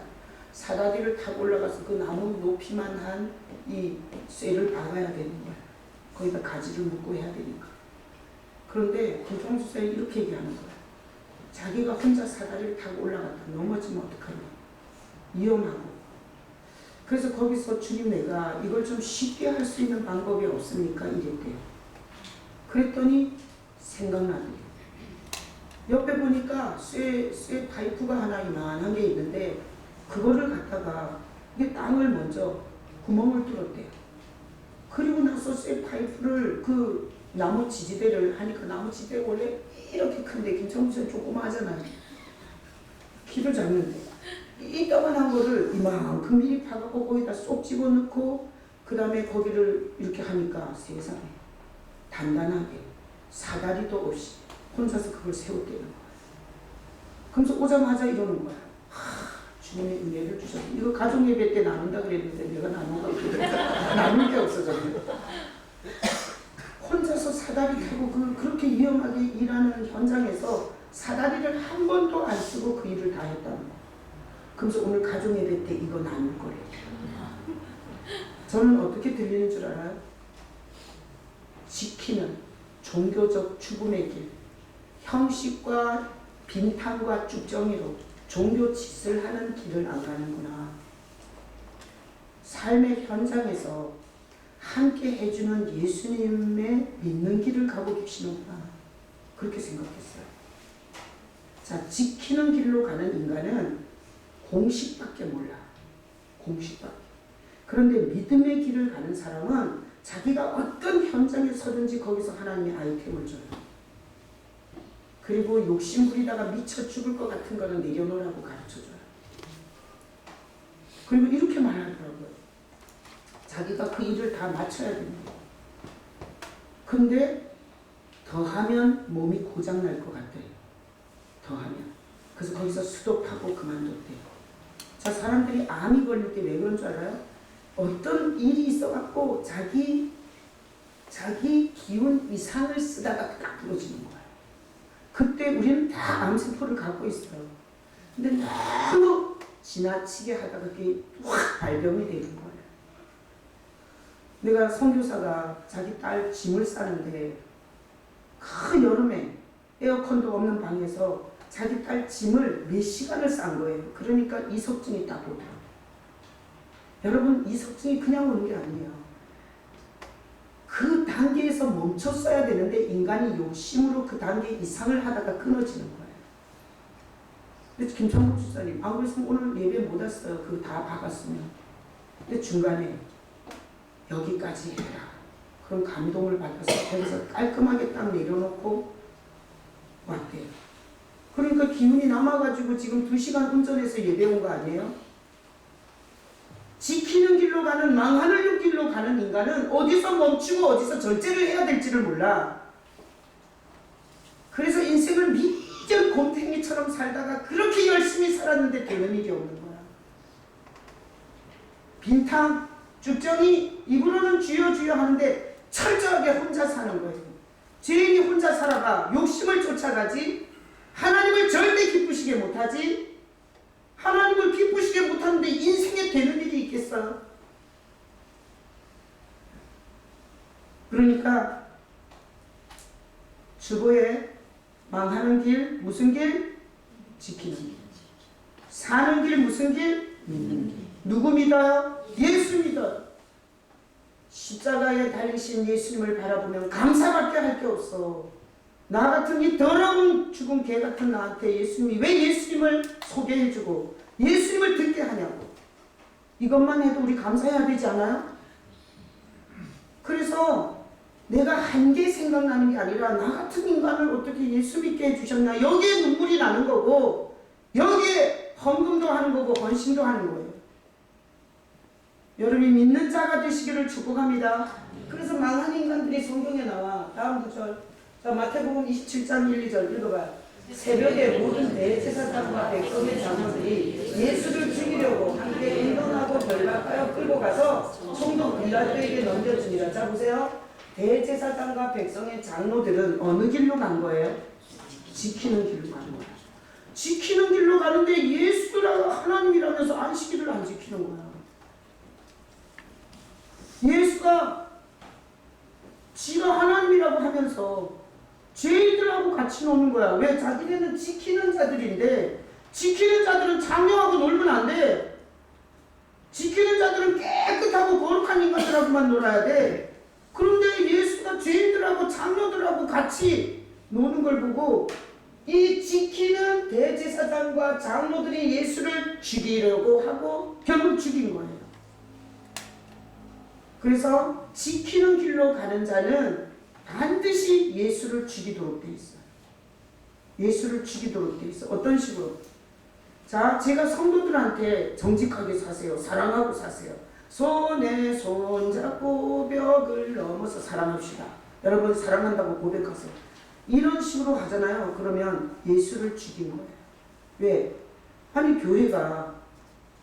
사다리를 타고 올라가서 그 나무 높이만 한 이 쇠를 박아야 되는 거야. 거기다 가지를 묶고 해야 되니까. 그런데 김종수사에 이렇게 얘기하는 거야. 자기가 혼자 사다리를 타고 올라갔다 넘어지면 어떡하냐. 위험하고. 그래서 거기서 주님 내가 이걸 좀 쉽게 할 수 있는 방법이 없습니까? 이랬대요. 그랬더니 생각나더래요. 옆에 보니까 쇠 파이프가 하나 이만한 게 있는데 그거를 갖다가 이게 땅을 먼저 구멍을 뚫었대요. 그리고 나서 쇠 파이프를 그 나무 지지대를 하니까 나무 지지대가 원래 이렇게 큰데 김창수는 조그마하잖아요. 길을 잡는데 이따만한 거를 이만큼 미리 파갖고 거기다 쏙 집어넣고 그 다음에 거기를 이렇게 하니까 세상에 단단하게 사다리도 없이 혼자서 그걸 세웠대는 거야. 그러면서 오자마자 이러는 거야. 주님의 은혜를 주셔서 이거 가족 예배 때 나눈다 그랬는데 내가 나눈다 그랬는데 나눌 게 없어졌네. 혼자서 사다리 타고 그렇게 위험하게 일하는 현장에서 사다리를 한 번도 안 쓰고 그 일을 다 했다는 거야. 그래서 오늘 가족 예배 때 이거 나눌 거래요. 저는 어떻게 들리는 줄 알아요? 지키는 종교적 죽음의 길, 형식과 빈탕과 쭉정이로 종교 짓을 하는 길을 안 가는구나. 삶의 현장에서 함께 해주는 예수님의 믿는 길을 가고 계시는구나. 그렇게 생각했어요. 자, 지키는 길로 가는 인간은 공식밖에 몰라. 공식밖에. 그런데 믿음의 길을 가는 사람은 자기가 어떤 현장에 서든지 거기서 하나님의 아이템을 줘요. 그리고 욕심부리다가 미쳐 죽을 것 같은 거는 내려놓으라고 가르쳐줘요. 그리고 이렇게 말하더라고요. 자기가 그 일을 다 마쳐야 됩니다. 근데 더하면 몸이 고장날 것 같대요. 더하면. 그래서 거기서 스톱하고 그만뒀대요. 자, 사람들이 암이 걸릴 때 왜 그런 줄 알아요? 어떤 일이 있어갖고 자기 기운 이상을 쓰다가 딱 부러지는 거예요. 그때 우리는 다 암세포를 갖고 있어요. 근데 너무 지나치게 하다가 그게 확 발병이 되는 거예요. 내가 선교사가 자기 딸 짐을 싸는데 그 여름에 에어컨도 없는 방에서 자기 딸 짐을 몇 시간을 싼 거예요. 그러니까 이석증이 딱 오더라고요. 여러분, 이석증이 그냥 오는 게 아니에요. 그 단계에서 멈췄어야 되는데 인간이 욕심으로 그 단계 이상을 하다가 끊어지는 거예요. 근데 김천국 주사님, 안 그랬으면 오늘 예배 못 왔어요. 그거 다 박았으면. 근데 중간에 여기까지 해라. 그런 감동을 받아서 거기서 깔끔하게 딱 내려놓고 왔대요. 그러니까 기운이 남아가지고 지금 2시간 운전해서 예배 온 거 아니에요? 지키는 길로 가는 망하는 길로 가는 인간은 어디서 멈추고 어디서 절제를 해야 될지를 몰라. 그래서 인생을 미련 곰탱이처럼 살다가 그렇게 열심히 살았는데 되는 일이 없는 거야. 빈탕, 쭉정이 입으로는 주여 주여 하는데 철저하게 혼자 사는 거예요. 죄인이 혼자 살아가 욕심을 쫓아가지 하나님을 절대 기쁘시게 못하지. 하나님을 기쁘시게 못하는데 인생에 되는 일이 있겠어요? 그러니까 주보에 망하는 길 무슨 길? 지키는 길. 사는 길 무슨 길? 믿는 길. 누구 믿어요? 예수 믿어요. 십자가에 달리신 예수님을 바라보면 감사밖에 할 게 없어. 나 같은 이 더러운 죽은 개 같은 나한테 예수님이 왜 예수님을 소개해주고 예수님을 듣게 하냐고. 이것만 해도 우리 감사해야 되지 않아요? 그래서 내가 한 개 생각나는 게 아니라 나 같은 인간을 어떻게 예수 믿게 해주셨나. 여기에 눈물이 나는 거고 여기에 헌금도 하는 거고 헌신도 하는 거예요. 여러분이 믿는 자가 되시기를 축복합니다. 그래서 망한 인간들이 성경에 나와. 다음 구절. 자, 마태복음 27장 1, 2절 읽어봐요. 새벽에 모든 대제사장과 백성의 장로들이 예수를 죽이려고 함께 인도하고 결박하여 끌고 가서 총독 빌라도에게 넘겨주니라. 자, 보세요. 대제사장과 백성의 장로들은 어느 길로 간 거예요? 지키는 길로 가는 거예요. 지키는 길로 가는데 예수라고 하나님이라면서 안식일을 안 지키는 거야. 예수가 지가 하나님이라고 하면서 죄인들하고 같이 노는 거야. 왜? 자기네는 지키는 자들인데 지키는 자들은 장려하고 놀면 안 돼. 지키는 자들은 깨끗하고 거룩한 인간들하고만 놀아야 돼. 그런데 예수가 죄인들하고 장로들하고 같이 노는 걸 보고 이 지키는 대제사장과 장로들이 예수를 죽이려고 하고 결국 죽인 거예요. 그래서 지키는 길로 가는 자는 반드시 예수를 죽이도록 돼 있어요. 예수를 죽이도록 돼 있어. 어떤 식으로? 자, 제가 성도들한테 정직하게 사세요. 사랑하고 사세요. 손에 손 잡고 벽을 넘어서 사랑합시다. 여러분 사랑한다고 고백하세요. 이런 식으로 하잖아요. 그러면 예수를 죽인 거예요. 왜? 아니 교회가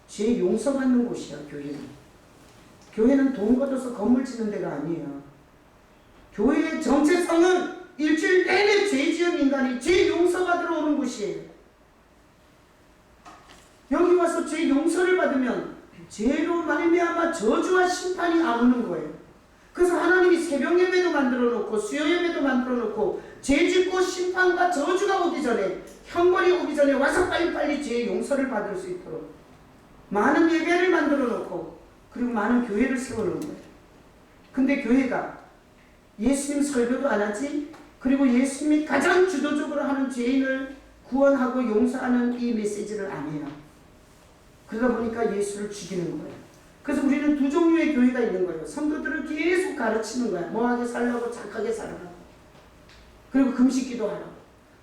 죄 용서받는 곳이야. 교회는 돈 걷어서 건물 짓는 데가 아니에요. 교회의 정체성은 일주일 내내 죄 지은 인간이 죄 용서받으러 오는 곳이에요. 여기 와서 죄 용서를 받으면 죄로 말미암아 저주와 심판이 안 오는 거예요. 그래서 하나님이 새벽 예배도 만들어 놓고 수요 예배도 만들어 놓고 죄 짓고 심판과 저주가 오기 전에 형벌이 오기 전에 와서 빨리빨리 죄 용서를 받을 수 있도록 많은 예배를 만들어 놓고 그리고 많은 교회를 세워놓은 거예요. 근데 교회가 예수님 설교도 안 하지, 그리고 예수님이 가장 주도적으로 하는 죄인을 구원하고 용서하는 이 메시지를 안 해요. 그러다 보니까 예수를 죽이는 거예요. 그래서 우리는 두 종류의 교회가 있는 거예요. 성도들을 계속 가르치는 거야. 뭐하게 살라고, 착하게 살라고, 그리고 금식기도 하라고,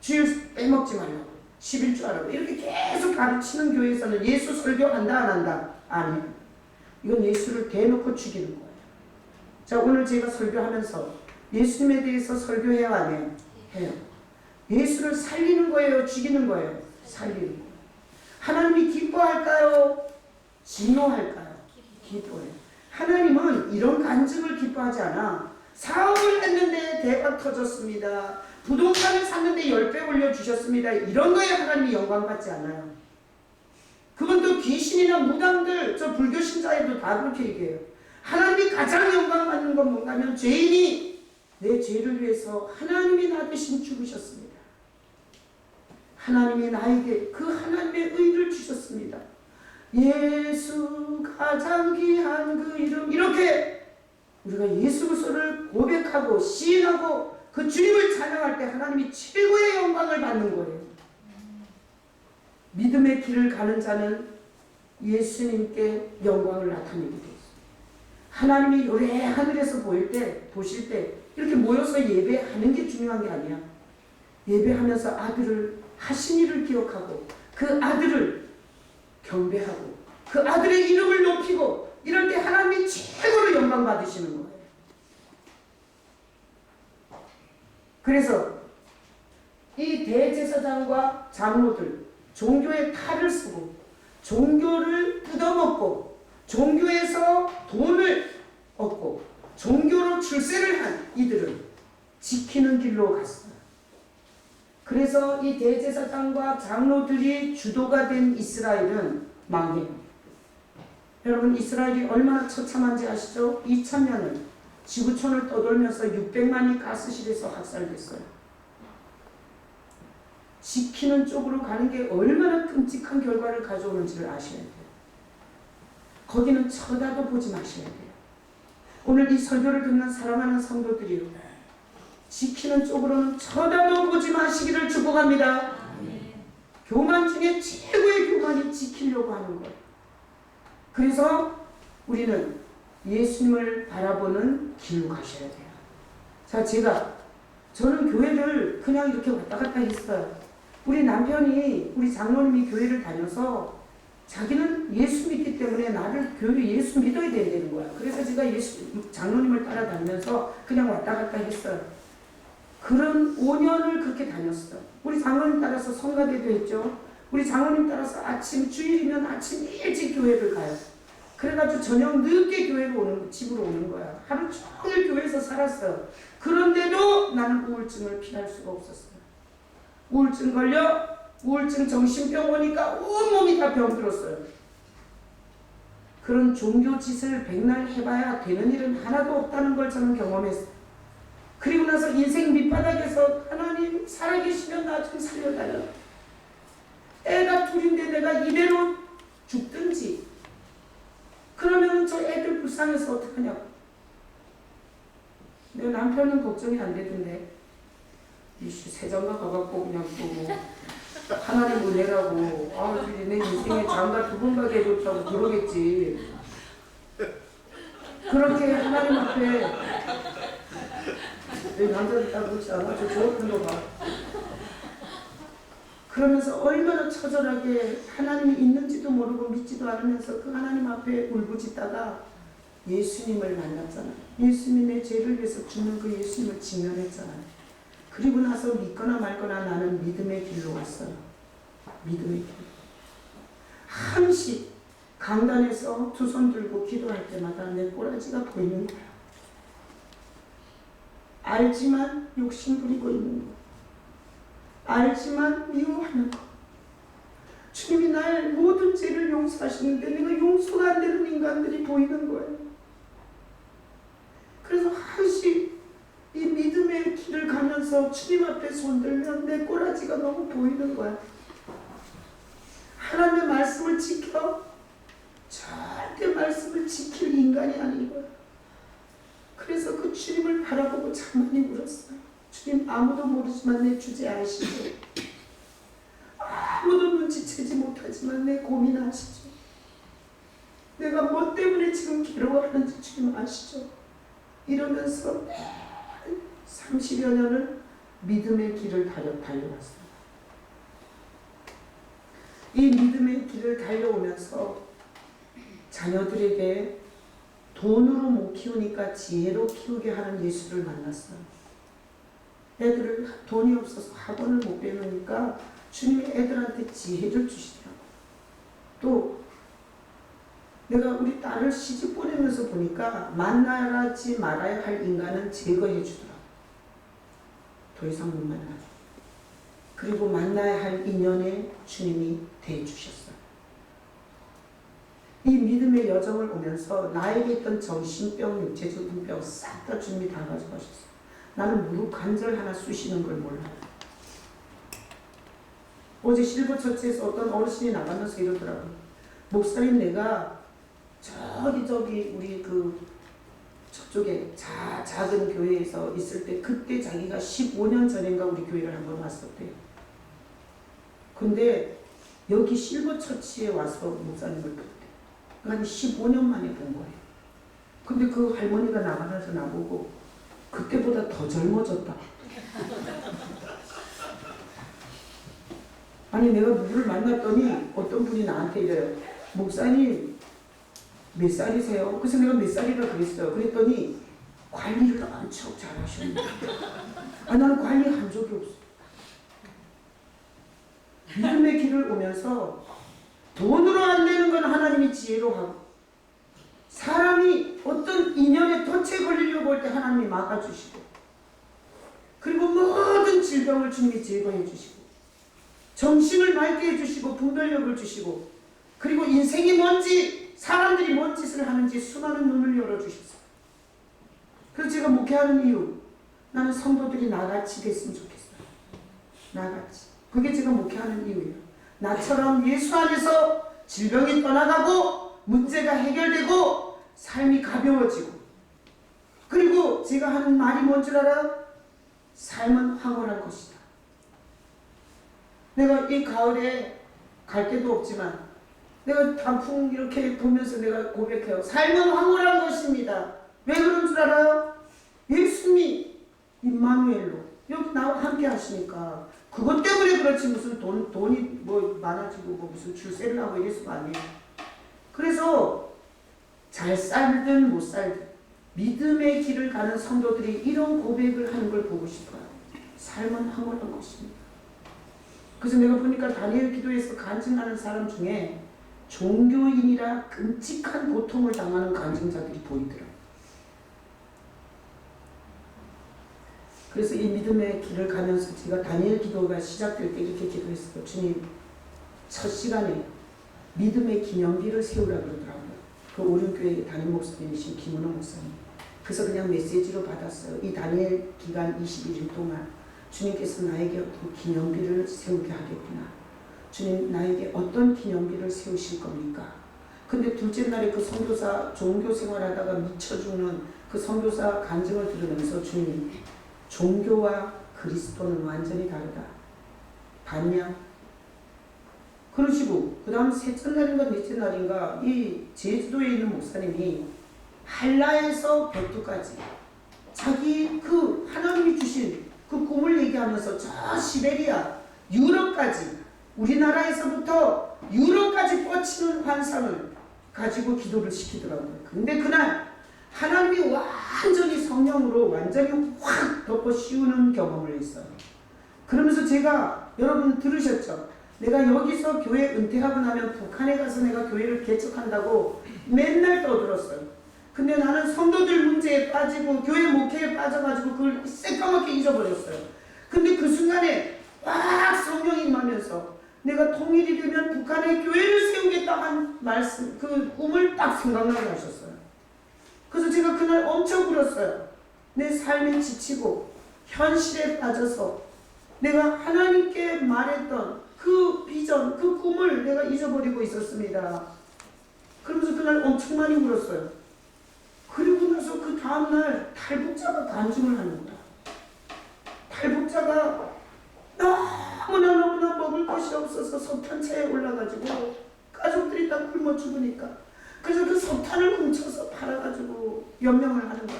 주일 빼먹지 말라고, 11조 하라고, 이렇게 계속 가르치는 교회에서는 예수 설교한다 안 한다? 안 해요. 이건 예수를 대놓고 죽이는 거예요. 자, 오늘 제가 설교하면서 예수님에 대해서 설교해야 안 해요? 해요. 예수를 살리는 거예요? 죽이는 거예요? 살리는 거예요. 하나님이 기뻐할까요? 진노할까요? 기뻐해요. 하나님은 이런 간증을 기뻐하지 않아. 사업을 했는데 대박 터졌습니다. 부동산을 샀는데 10배 올려주셨습니다. 이런 거에 하나님이 영광 받지 않아요. 그건 또 귀신이나 무당들, 저 불교 신자에도 다 그렇게 얘기해요. 하나님이 가장 영광 받는 건 뭔가 하면 죄인이 내 죄를 위해서 하나님이 나 대신 죽으셨습니다. 하나님이 나에게 그 하나님의 의를 주셨습니다. 예수 가장 귀한 그 이름, 이렇게 우리가 예수 그리스도를 고백하고 시인하고 그 주님을 찬양할 때 하나님이 최고의 영광을 받는 거예요. 믿음의 길을 가는 자는 예수님께 영광을 나타내게 되어 있어요. 하나님이 요래 하늘에서 보실 때 이렇게 모여서 예배하는 게 중요한 게 아니야. 예배하면서 아들을 하신 일을 기억하고 그 아들을 경배하고 그 아들의 이름을 높이고 이럴 때 하나님이 최고로 영광 받으시는 거예요. 그래서 이 대제사장과 장로들 종교의 탈을 쓰고 종교를 뜯어먹고 종교에서 돈을 얻고 종교로 출세를 한 이들은 지키는 길로 갔어요. 그래서 이 대제사장과 장로들이 주도가 된 이스라엘은 망해요. 여러분 이스라엘이 얼마나 처참한지 아시죠? 2000년을 지구촌을 떠돌면서 600만이 가스실에서 학살됐어요. 지키는 쪽으로 가는 게 얼마나 끔찍한 결과를 가져오는지를 아셔야 돼요. 거기는 쳐다도 보지 마셔야 돼요. 오늘 이 설교를 듣는 사랑하는 성도들이요, 지키는 쪽으로는 쳐다도 보지 마시기를 축복합니다. 교만 중에 최고의 교만이 지키려고 하는 거예요. 그래서 우리는 예수님을 바라보는 길로 가셔야 돼요. 자, 저는 교회를 그냥 이렇게 왔다 갔다 했어요. 우리 남편이, 우리 장로님이 교회를 다녀서 자기는 예수 믿기 때문에 나를 교회를 예수 믿어야 된다는 거야. 그래서 제가 장로님을 따라다니면서 그냥 왔다 갔다 했어요. 그런 5년을 그렇게 다녔어요. 우리 장로님 따라서 성가대도 했죠. 우리 장로님 따라서 주일이면 아침 일찍 교회를 가요. 그래가지고 저녁 늦게 집으로 오는 거야. 하루 종일 교회에서 살았어요. 그런데도 나는 우울증을 피할 수가 없었어요. 우울증 걸려, 우울증 정신병 오니까 온몸이 다 병들었어요. 그런 종교 짓을 백날 해봐야 되는 일은 하나도 없다는 걸 저는 경험했어요. 그리고 나서 인생 밑바닥에서 하나님 살아계시면 나 좀 살려달라. 애가 둘인데 내가 이대로 죽든지, 그러면 저 애들 불쌍해서 어떡하냐고. 내 남편은 걱정이 안 되던데, 이씨 세장가 가갖고 그냥 또 뭐 하나님 은혜라고 내 인생에 장가 2번 가게 해줬다고 그러겠지. 그렇게 하나님 앞에 내 남자들 딱 그렇지 않아? 저 조업편도 봐. 그러면서 얼마나 처절하게 하나님이 있는지도 모르고 믿지도 않으면서 그 하나님 앞에 울부짖다가 예수님을 만났잖아요. 예수님이 내 죄를 위해서 죽는 그 예수님을 직면했잖아요. 그리고 나서 믿거나 말거나 나는 믿음의 길로 왔어요. 믿음의 길. 한시 강단에서 두 손 들고 기도할 때마다 내 꼬라지가 보이는 거예요. 알지만 욕심 부리고 있는 거. 알지만 미워하는 거. 주님이 날 모든 죄를 용서하시는데 내가 용서가 안 되는 인간들이 보이는 거예요. 그래서 한시 이 믿음의 길을 가면서 주님 앞에 손들면 내 꼬라지가 너무 보이는 거야. 하나님의 말씀을 지켜 절대 말씀을 지킬 인간이 아닌 거야. 그래서 그 주님을 바라보고 참 많이 울었어요. 주님 아무도 모르지만 내 주제 아시죠? 아무도 눈치채지 못하지만 내 고민 아시죠? 내가 뭐 때문에 지금 괴로워하는지 주님 아시죠? 이러면서 30여 년을 믿음의 길을 달려왔어요. 이 믿음의 길을 달려오면서 자녀들에게 돈으로 못 키우니까 지혜로 키우게 하는 예수를 만났어요. 애들을 돈이 없어서 학원을 못 배우니까 주님이 애들한테 지혜를 주시더라고요. 또 내가 우리 딸을 시집 보내면서 보니까 만나지 말아야 할 인간은 제거해 주더라고요. 더 이상 못 만나요. 그리고 만나야 할 인연에 주님이 대해주셨어요. 이 믿음의 여정을 오면서 나에게 있던 정신병, 육체적인 병 싹 다 주님이 다 가져가셨어요. 나는 무릎 관절 하나 쑤시는 걸 몰라요. 어제 실버처치에서 어떤 어르신이 나가면서 이러더라고요. 목사님, 내가 저기 우리 저쪽에 작은 교회에서 있을 때 그때 자기가 15년 전인가 우리 교회를 한번 왔었대요. 근데 여기 실버처치에 와서 목사님을 뵀대. 한 15년 만에 본 거예요. 근데 그 할머니가 나가면서 나보고 그때보다 더 젊어졌다. 아니 내가 누구를 만났더니 어떤 분이 나한테 이래요. 목사님 몇 살이세요? 그래서 내가 몇 살이라 그랬어요. 그랬더니 관리를 엄청 잘하셨는데 나는 관리한 적이 없어. 믿음의 길을 오면서 돈으로 안 되는 건 하나님이 지혜로 하고 사람이 어떤 인연에 덫에 걸리려고 할 때 하나님이 막아주시고 그리고 모든 질병을 주님이 제거해 주시고 정신을 맑게 해주시고 분별력을 주시고 그리고 인생이 뭔지 사람들이 뭔 짓을 하는지 수많은 눈을 열어주셨어요. 그래서 제가 목회하는 이유 나는 성도들이 나같이 됐으면 좋겠어요. 나같이. 그게 제가 목회하는 이유예요. 나처럼 예수 안에서 질병이 떠나가고 문제가 해결되고 삶이 가벼워지고 그리고 제가 하는 말이 뭔 줄 알아? 삶은 황홀한 것이다. 내가 이 가을에 갈 데도 없지만 내가 단풍 이렇게 보면서 내가 고백해요. 삶은 황홀한 것입니다. 왜 그런 줄 알아요? 예수님이 임마누엘로 여기 나와 함께 하시니까 그것 때문에 그렇지 무슨 돈이 뭐 많아지고 뭐 무슨 줄세를 하고 이래서가 아니에요. 그래서 잘 살든 못 살든 믿음의 길을 가는 성도들이 이런 고백을 하는 걸 보고 싶어요. 삶은 황홀한 것입니다. 그래서 내가 보니까 다니엘 기도에서 간증하는 사람 중에 종교인이라 끔찍한 고통을 당하는 간증자들이 보이더라고요. 그래서 이 믿음의 길을 가면서 제가 다니엘 기도가 시작될 때 이렇게 기도했어요. 주님, 첫 시간에 믿음의 기념비를 세우라 그러더라고요. 그 오륜교회 담임 목사님이신 김은호 목사님. 그래서 그냥 메시지로 받았어요. 이 다니엘 기간 21일 동안 주님께서 나에게 어떤 기념비를 세우게 하겠구나. 주님 나에게 어떤 기념비를 세우실 겁니까? 근데 둘째 날에 그 선교사 종교 생활하다가 미쳐 죽는 그 선교사 간증을 들으면서 주님 종교와 그리스도는 완전히 다르다. 봤냐? 그러시고 그 다음 셋째 날인가 넷째 날인가 이 제주도에 있는 목사님이 한라에서 백두까지 자기 그 하나님이 주신 그 꿈을 얘기하면서 저 시베리아, 유럽까지 우리나라에서부터 유럽까지 뻗치는 환상을 가지고 기도를 시키더라고요. 근데 그날 하나님이 완전히 성령으로 완전히 확 덮어 씌우는 경험을 했어요. 그러면서 제가 여러분 들으셨죠? 내가 여기서 교회 은퇴하고 나면 북한에 가서 내가 교회를 개척한다고 맨날 떠들었어요. 근데 나는 성도들 문제에 빠지고 교회 목회에 빠져가지고 그걸 새까맣게 잊어버렸어요. 근데 그 순간에 막 성령이 임하면서 내가 통일이 되면 북한에 교회를 세우겠다 한 말씀, 그 꿈을 딱 생각나게 하셨어요. 그래서 제가 그날 엄청 울었어요. 내 삶에 지치고 현실에 빠져서 내가 하나님께 말했던 그 비전, 그 꿈을 내가 잊어버리고 있었습니다. 그러면서 그날 엄청 많이 울었어요. 그리고 나서 그 다음날 탈북자가 간증을 하는 거야. 탈북자가 너무나 먹을 것이 없어서 석탄차에 올라가지고 가족들이 다 굶어 죽으니까 그래서 그 석탄을 훔쳐서 팔아가지고 연명을 하는 거야.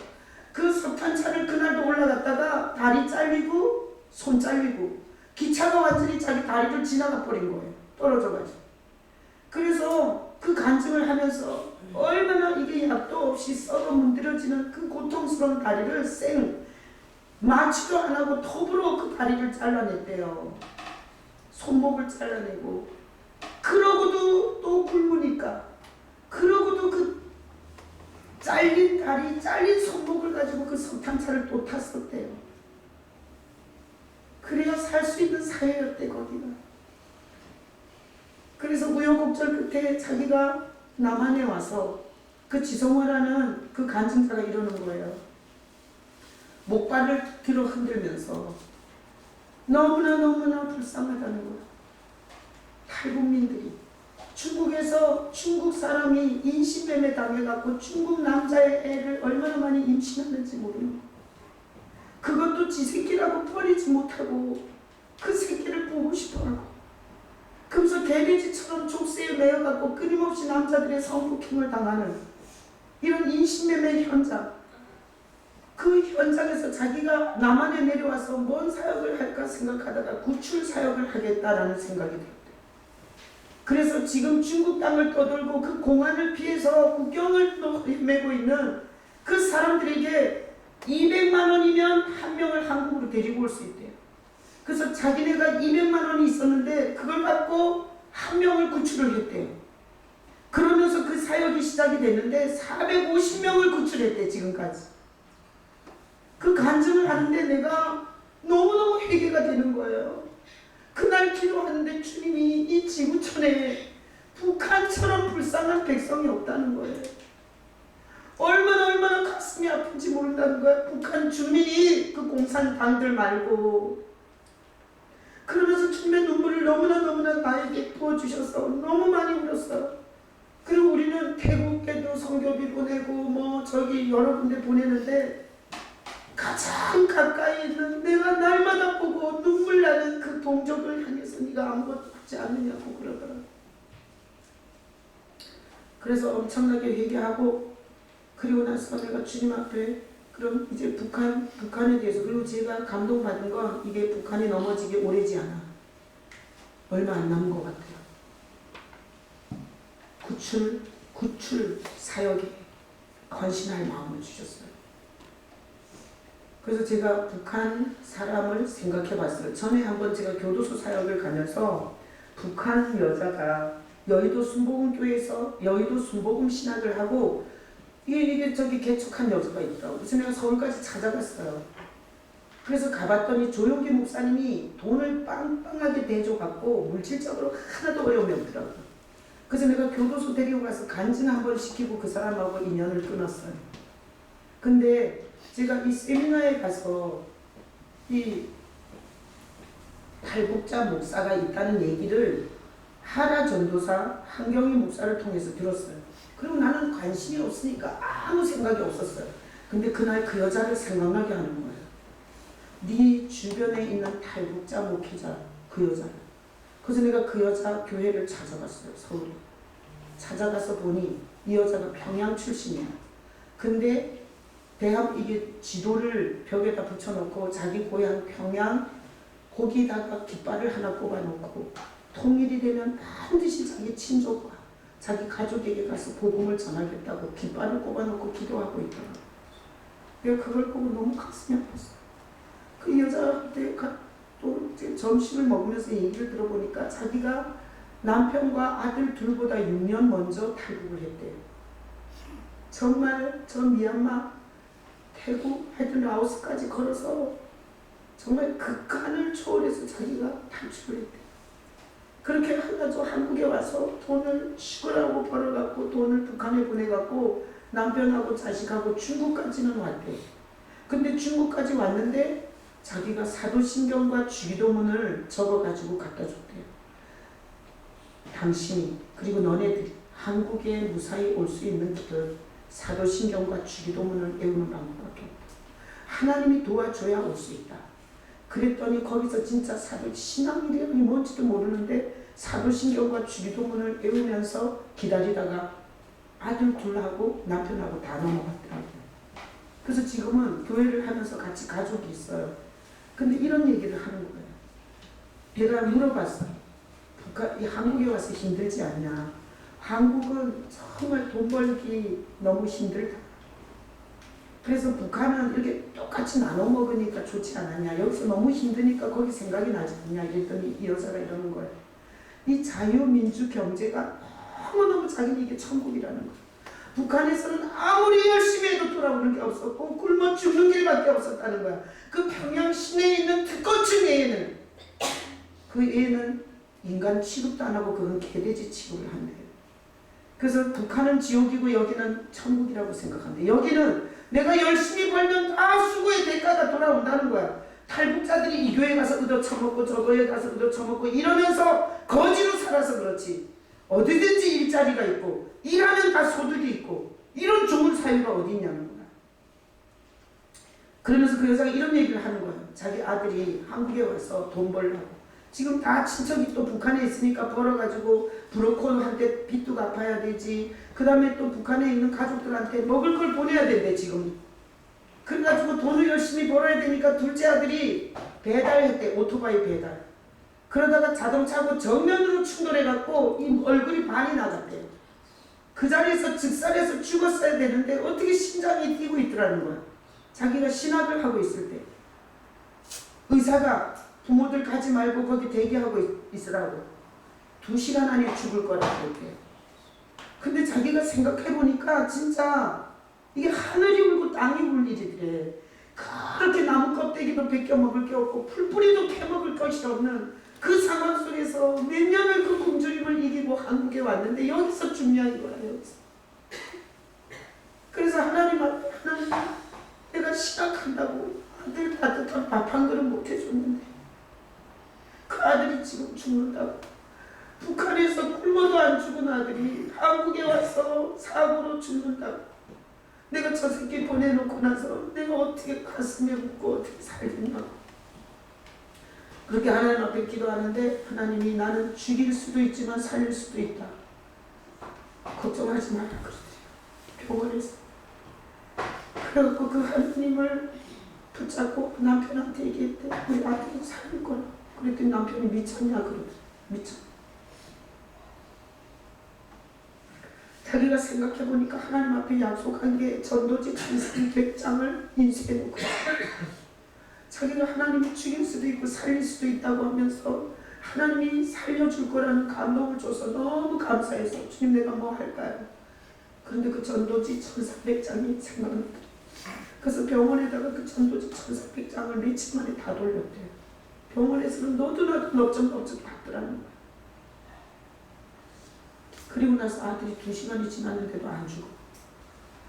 그 석탄차를 그날도 올라갔다가 다리 잘리고 손 잘리고 기차가 완전히 자기 다리를 지나가 버린 거예요. 떨어져가지고. 그래서 그 간증을 하면서 얼마나 이게 약도 없이 썩어 문드러지는 그 고통스러운 다리를 마취도 안 하고 톱으로 그 다리를 잘라냈대요. 손목을 잘라내고. 그러고도 또 굶으니까. 그러고도 그 잘린 다리, 잘린 손목을 가지고 그 석탄차를 또 탔었대요. 그래야 살 수 있는 사회였대 거기가. 그래서 우여곡절 끝에 자기가 남한에 와서 그 지성화라는 그 간증자가 이러는 거예요. 목발을 뒤로 흔들면서 너무나 불쌍하다는 거예요. 탈북민들이 중국에서 중국 사람이 인신매매 당해갖고 중국 남자의 애를 얼마나 많이 임신하는지 모르는 거예요. 그것도 지 새끼라고 버리지 못하고 그 새끼를 보고 싶어하고 그래서 개돼지처럼 족쇄에 매여갖고 끊임없이 남자들의 성폭행을 당하는 이런 인신매매 현장, 그 현장에서 자기가 남한에 내려와서 뭔 사역을 할까 생각하다가 구출 사역을 하겠다라는 생각이 들었대요. 그래서 지금 중국 땅을 떠돌고 그 공안을 피해서 국경을 메고 있는 그 사람들에게 200만 원이면 한 명을 한국으로 데리고 올 수 있대요. 그래서 자기네가 200만 원이 있었는데 그걸 갖고 한 명을 구출을 했대요. 그러면서 그 사역이 시작이 됐는데 450명을 구출했대 지금까지. 그 간증을 하는데 내가 너무너무 회개가 되는 거예요. 그날 기도하는데 주님이 이 지구촌에 북한처럼 불쌍한 백성이 없다는 거예요. 얼마나 가슴이 아픈지 모른다는 거야. 북한 주민이 그 공산당들 말고. 그러면서 주님의 눈물을 너무나 나에게 부어주셔서 너무 많이 울었어. 그리고 우리는 태국에도 선교비 보내고 저기 여러 군데 보내는데 가장 가까이 있는 내가 날마다 보고 눈물 나는 그 동족을 향해서 네가 아무것도 하지 않느냐고 그러더라. 그래서 엄청나게 회개하고 그리고 나서 내가 주님 앞에 그럼 이제 북한에 대해서 그리고 제가 감동받은 건 이게 북한이 넘어지기 오래지 않아. 얼마 안 남은 것 같아요. 구출 사역에 헌신할 마음을 주셨어요. 그래서 제가 북한 사람을 생각해 봤어요. 전에 한번 제가 교도소 사역을 가면서 북한 여자가 여의도 순복음교회에서 여의도 순복음 신학을 하고 이게 저기 개척한 여자가 있더라고요. 그래서 내가 서울까지 찾아갔어요. 그래서 가봤더니 조용기 목사님이 돈을 빵빵하게 대줘갖고 물질적으로 하나도 어려움이 없더라고요. 그래서 내가 교도소 데리고 가서 간증 한번 시키고 그 사람하고 인연을 끊었어요. 근데 제가 이 세미나에 가서 이 탈북자 목사가 있다는 얘기를 하라 전도사 한경희 목사를 통해서 들었어요. 그리고 나는 관심이 없으니까 아무 생각이 없었어요. 근데 그날 그 여자를 생각나게 하는 거예요. 네 주변에 있는 탈북자 목회자 그 여자를. 그래서 내가 그 여자 교회를 찾아갔어요. 서울에. 찾아가서 보니 이 여자가 평양 출신이야. 근데 이게 지도를 벽에다 붙여놓고 자기 고향 평양 거기다가 깃발을 하나 꼽아놓고 통일이 되면 반드시 자기 친족과 자기 가족에게 가서 복음을 전하겠다고 깃발을 꼽아놓고 기도하고 있더라고요. 내가 그걸 보고 너무 가슴이 아팠어요. 그 여자한테 또 점심을 먹으면서 얘기를 들어보니까 자기가 남편과 아들 둘보다 6년 먼저 탈북을 했대요. 정말 저 미얀마, 태국, 하여튼 라오스까지 걸어서 정말 극한을 초월해서 자기가 탈출을 했대요. 그렇게 해가지고 한국에 와서 돈을 시골하고 벌어갖고 돈을 북한에 보내갖고 남편하고 자식하고 중국까지는 왔대요. 근데 중국까지 왔는데 자기가 사도신경과 주기도문을 적어가지고 갖다 줬대요. 당신이 그리고 너네들이 한국에 무사히 올 수 있는 길은 사도신경과 주기도문을 외우는 방법밖에 없다. 하나님이 도와줘야 올 수 있다. 그랬더니 거기서 진짜 신앙이라니 뭔지도 모르는데 사도신경과 주기도문을 외우면서 기다리다가 아들 둘하고 남편하고 다 넘어갔더라고요. 그래서 지금은 교회를 하면서 같이 가족이 있어요. 근데 이런 얘기를 하는 거예요. 내가 물어봤어요. 한국에 와서 힘들지 않냐. 한국은 정말 돈 벌기 너무 힘들다. 그래서 북한은 이렇게 똑같이 나눠 먹으니까 좋지 않았냐. 여기서 너무 힘드니까 거기 생각이 나지 않냐. 이랬더니 이 여자가 이러는 거예요. 이 자유민주 경제가 너무너무 자기는 이게 천국이라는 거예요. 북한에서는 아무리 열심히 해도 돌아오는 게 없었고 굶어 죽는 길밖에 없었다는 거야. 그 평양 시내에 있는 특권층 애에는 그 애는 인간 취급도 안 하고 그건 개돼지 취급을 한대요. 그래서 북한은 지옥이고 여기는 천국이라고 생각한대. 여기는 내가 열심히 벌면 다 수고의 대가가 돌아온다는 거야. 탈북자들이 이 교회 가서 얻어쳐먹고 저 교회 가서 얻어쳐먹고 이러면서 거지로 살아서 그렇지. 어디든지 일자리가 있고 일하면 다 소득이 있고 이런 좋은 사회가 어디 있냐는 거야. 그러면서 그 여자가 이런 얘기를 하는 거야. 자기 아들이 한국에 와서 돈 벌려고 지금 다 친척이 또 북한에 있으니까 벌어가지고 브로콜한테 빚도 갚아야 되지. 그 다음에 또 북한에 있는 가족들한테 먹을 걸 보내야 된대 지금. 그래가지고 돈을 열심히 벌어야 되니까 둘째 아들이 배달했대. 오토바이 배달. 그러다가 자동차하고 정면으로 충돌해갖고 이 얼굴이 반이 나갔대요. 그 자리에서 즉살해서 죽었어야 되는데 어떻게 심장이 뛰고 있더라는 거야. 자기가 신학을 하고 있을 때 의사가 부모들 가지 말고 거기 대기하고 있으라고 2시간 안에 죽을 거라고 그랬대요. 근데 자기가 생각해보니까 진짜 이게 하늘이 울고 땅이 울 일이래. 그렇게 나무 껍데기도 벗겨 먹을 게 없고 풀뿌리도 캐먹을 것이 없는 그 상황 속에서 몇 년을 그 굶주림을 이기고 한국에 왔는데 여기서 죽냐 이거야. 여기서. 그래서 하나님 앞에 하나님 내가 시작한다고 아들 따뜻한 밥 한 그릇 못 해줬는데 그 아들이 지금 죽는다고. 북한에서 굶어도 안 죽은 아들이 한국에 와서 사고로 죽는다고. 내가 저 새끼 보내놓고 나서 내가 어떻게 가슴에 묻고 어떻게 살겠냐고. 그렇게 하나님 앞에 기도하는데 하나님이 나는 죽일 수도 있지만 살릴 수도 있다. 걱정하지 마라 그러더래요. 병원에서. 그래갖고 그 하나님을 붙잡고 남편한테 얘기했대. 우리 아들은 살릴 거라. 그랬더니 남편이 미쳤냐 그러더래. 미쳤. 자기가 생각해보니까 하나님 앞에 약속한 게 전도지 찬송 100장을 인쇄해 놓고 자기가 하나님이 죽일 수도 있고 살릴 수도 있다고 하면서 하나님이 살려줄 거라는 감동을 줘서 너무 감사해서 주님 내가 뭐 할까요? 그런데 그 전도지 1400장이 생각났대요. 그래서 병원에다가 그 전도지 1400장을 며칠 만에 다 돌렸대요. 병원에서는 너도 넓적넓적 받더라는 거예요. 그리고 나서 아들이 2시간이 지났는데도 안 죽어.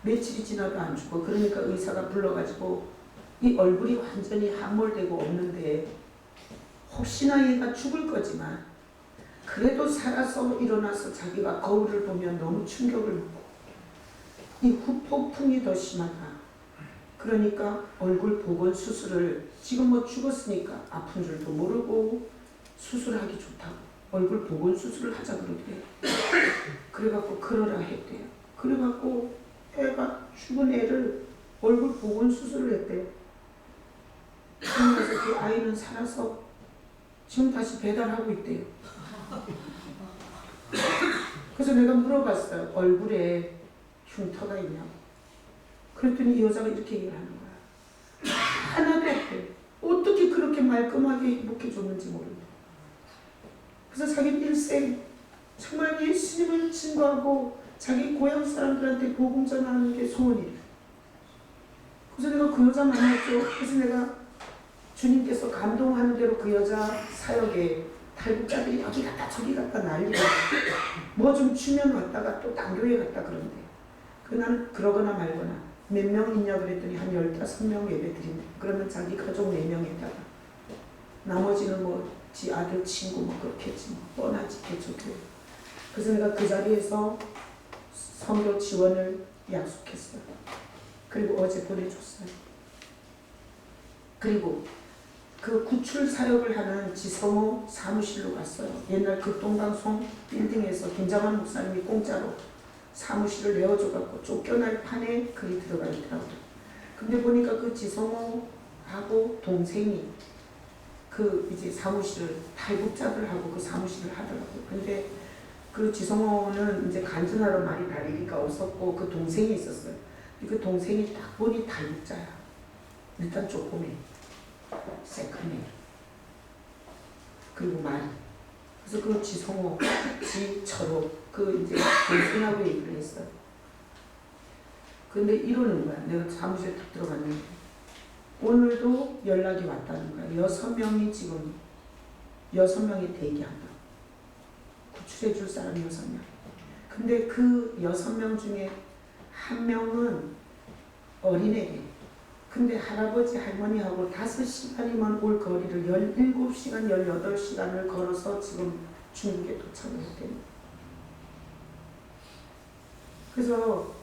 며칠이 지나도 안 죽어. 그러니까 의사가 불러가지고 이 얼굴이 완전히 함몰되고 없는데 혹시나 얘가 죽을 거지만 그래도 살아서 일어나서 자기가 거울을 보면 너무 충격을 받고 이 후폭풍이 더 심하다. 그러니까 얼굴 복원 수술을 지금 뭐 죽었으니까 아픈 줄도 모르고 수술하기 좋다고 얼굴 복원 수술을 하자 그러대요. 그래갖고 그러라 했대요. 그래갖고 애가 죽은 애를 얼굴 보건 수술을 했대요. 그래서 그 아이는 살아서 지금 다시 배달하고 있대요. 그래서 내가 물어봤어요. 얼굴에 흉터가 있냐고. 그랬더니 이 여자가 이렇게 얘기를 하는 거야. 하나도 없대. 어떻게 그렇게 말끔하게 행복해졌는지 모른다. 그래서 자기 일생 정말 예수님을 증거하고 자기 고향 사람들한테 복음 전하는 게 소원이래. 그래서 내가 그 여자 만났죠. 그래서 내가 주님께서 감동하는 대로 그 여자 사역에 탈북자들이 여기 갔다 저기 갔다 난리가 뭐 좀 주면 왔다가 또 딴 교회 갔다 그런대. 난 그러거나 말거나 몇 명 있냐 그랬더니 한 15명 예배 드린대. 그러면 자기 가족 4명에다가 나머지는 뭐 지 아들 친구 뭐 그렇겠지 뭐 뻔하지 개척교회. 그래서 내가 그 자리에서 선교 지원을 약속했어요. 그리고 어제 보내줬어요. 그리고 그 구출 사역을 하는 지성호 사무실로 갔어요. 옛날 극동방송 빌딩에서 김장환 목사님이 공짜로 사무실을 내어줘갖고 쫓겨날 판에 글이 들어가 있더라고요. 근데 보니까 그 지성호하고 동생이 그 이제 사무실을 탈북자들하고 그 사무실을 하더라고요. 근데 그 지성호는 이제 간증하러 말이 다르니까 없었고 그 동생이 있었어요. 그 동생이 딱 보니 탈북자야. 일단 조그매. 새크네. 그리고 말. 그래서 그 지성호, 지철호, 그 이제 동생하고 얘기를 했어요. 근데 이러는 거야. 내가 사무실에 딱 들어갔는데. 오늘도 연락이 왔다는 거야. 6명이 지금, 6명이 대기한다. 구출해 줄 사람 6명. 근데 그 6명 중에 한 명은 어린애래. 근데 할아버지 할머니하고 5시간이면 올 거리를 17시간, 18시간을 걸어서 지금 중국에 도착을 했대요. 그래서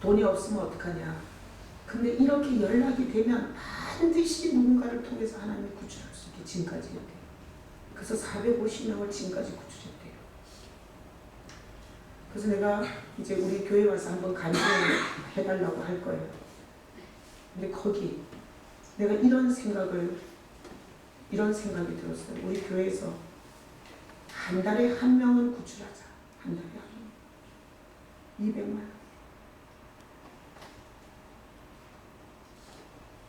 돈이 없으면 어떡하냐. 근데 이렇게 연락이 되면 반드시 누군가를 통해서 하나님이 구출할 수 있게 지금까지 했대요. 그래서 450명을 지금까지 구출했대요. 그래서 내가 이제 우리 교회 와서 한번 간증을 해달라고 할 거예요. 근데 거기 내가 이런 생각이 들었어요. 우리 교회에서 한 달에 한 명은 구출하자. 한 달에 한 명. 200만.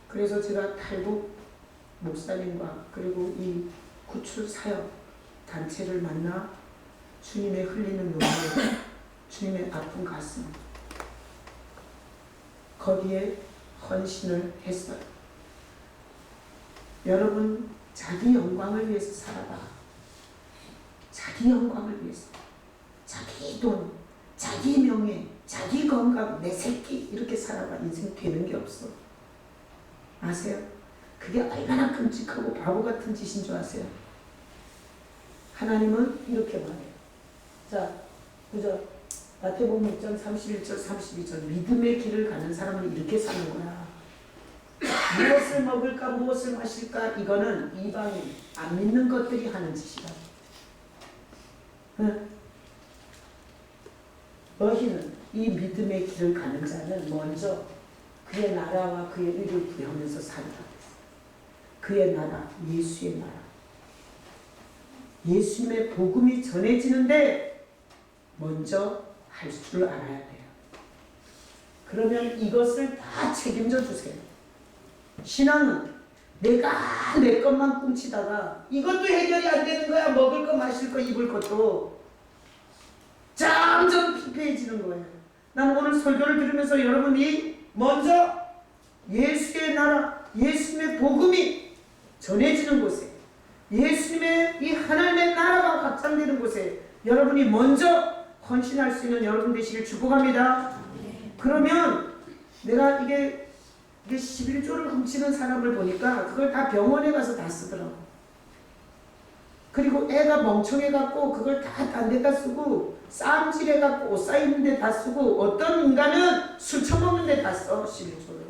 그래서 제가 탈북 목사님과 그리고 이 구출 사역 단체를 만나 주님의 흘리는 눈물, 주님의 아픈 가슴 거기에 헌신을 했어요. 여러분 자기 영광을 위해서 살아라. 자기 영광을 위해서. 자기 돈, 자기 명예, 자기 건강, 내 새끼 이렇게 살아봐. 인생 되는 게 없어. 아세요? 그게 얼마나 끔찍하고 바보 같은 짓인 줄 아세요? 하나님은 이렇게 말해요. 자, 그죠? 마태복음 6장 31절 32절 믿음의 길을 가는 사람은 이렇게 사는 거야. 무엇을 먹을까 무엇을 마실까 이거는 이방인 안 믿는 것들이 하는 짓이다. 응? 너희는 이 믿음의 길을 가는 자는 먼저 그의 나라와 그의 의를 구하면서 살으라. 그의 나라, 예수의 나라. 예수님의 복음이 전해지는데 먼저 할 줄 알아야 돼요. 그러면 이것을 다 책임져 주세요. 신앙은 내가 내 것만 꿍치다가 이것도 해결이 안 되는 거야. 먹을 거, 마실 거, 입을 것도 점점 피폐해지는 거예요. 난 오늘 설교를 들으면서 여러분이 먼저 예수의 나라, 예수님의 복음이 전해지는 곳에 예수님의 이 하나님의 나라가 확장되는 곳에 여러분이 먼저 헌신할 수 있는 여러분 되시길 축복합니다. 그러면 내가 이게 11조를 훔치는 사람을 보니까 그걸 다 병원에 가서 다 쓰더라고. 그리고 애가 멍청해갖고 그걸 다 딴 데다 쓰고 쌈질해갖고 옷 쌓이는 데 다 쓰고 어떤 인간은 술 처먹는 데 다 써. 11조를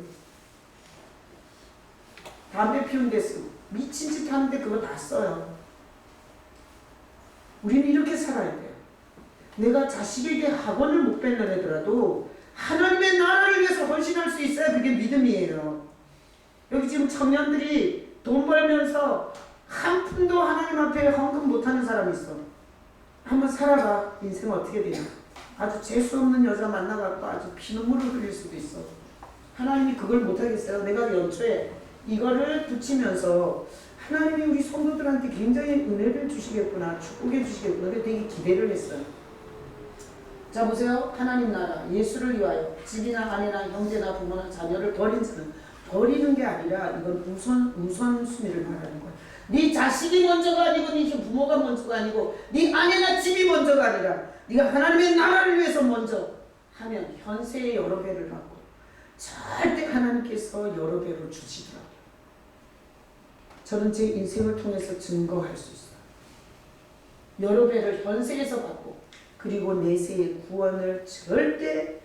담배 피우는 데 쓰고 미친 짓 하는데 그거 다 써요. 우리는 이렇게 살아야 돼요. 내가 자식에게 학원을 못 뺏는 애더라도 하나님의 나라를 위해서 헌신할 수 있어야 그게 믿음이에요. 여기 지금 청년들이 돈 벌면서 한 푼도 하나님 앞에 헌금 못하는 사람이 있어. 한번 살아봐. 인생 어떻게 되냐. 아주 재수없는 여자 만나갖고 아주 피눈물을 흘릴 수도 있어. 하나님이 그걸 못하겠어요. 내가 연초에 이거를 붙이면서 하나님이 우리 성도들한테 굉장히 은혜를 주시겠구나, 축복해 주시겠구나, 되게 기대를 했어요. 자 보세요. 하나님 나라, 예수를 위하여 집이나 아내나 형제나 부모나 자녀를 버린 자는, 버리는 게 아니라 이건 우선순위를 말하는 거야. 네 자식이 먼저가 아니고 네 부모가 먼저가 아니고 네 아내나 집이 먼저가 아니라 네가 하나님의 나라를 위해서 먼저 하면 현세의 여러 배를 받고 절대 하나님께서 여러 배로 주시더라고요. 저는 제 인생을 통해서 증거할 수 있어요. 여러 배를 현세에서 받고 그리고 내세의 구원을 절대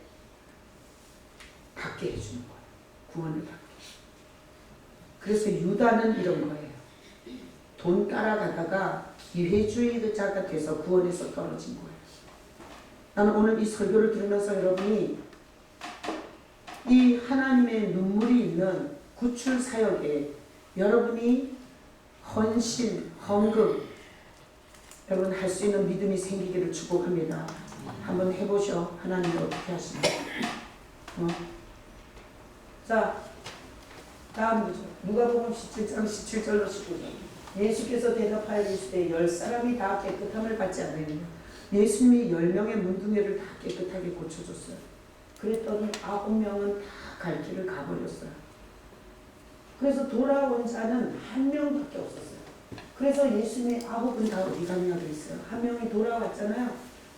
받게 해주는 거예요. 구원을 받게. 그래서 유다는 이런 거예요. 돈 따라가다가 기회주의자가 돼서 구원에서 떨어진 거예요. 나는 오늘 이 설교를 들으면서 여러분이 이 하나님의 눈물이 있는 구출 사역에 여러분이 헌신, 헌금 여러분 할 수 있는 믿음이 생기기를 축복합니다. 한번 해보셔. 하나님이 어떻게 하시나. 자, 다음 구절. 누가복음 17장 17절로 19절. 예수께서 대답하여 이르시되 10사람이 다 깨끗함을 받지 않느냐. 예수님이 10명의 문둥이를 다 깨끗하게 고쳐줬어요. 그랬더니 9명은 다 갈 길을 가버렸어요. 그래서 돌아온 자는 1명밖에 없었어요. 그래서 예수님이 9은 다 어디 갔냐 그랬어요. 1명이 돌아왔잖아요.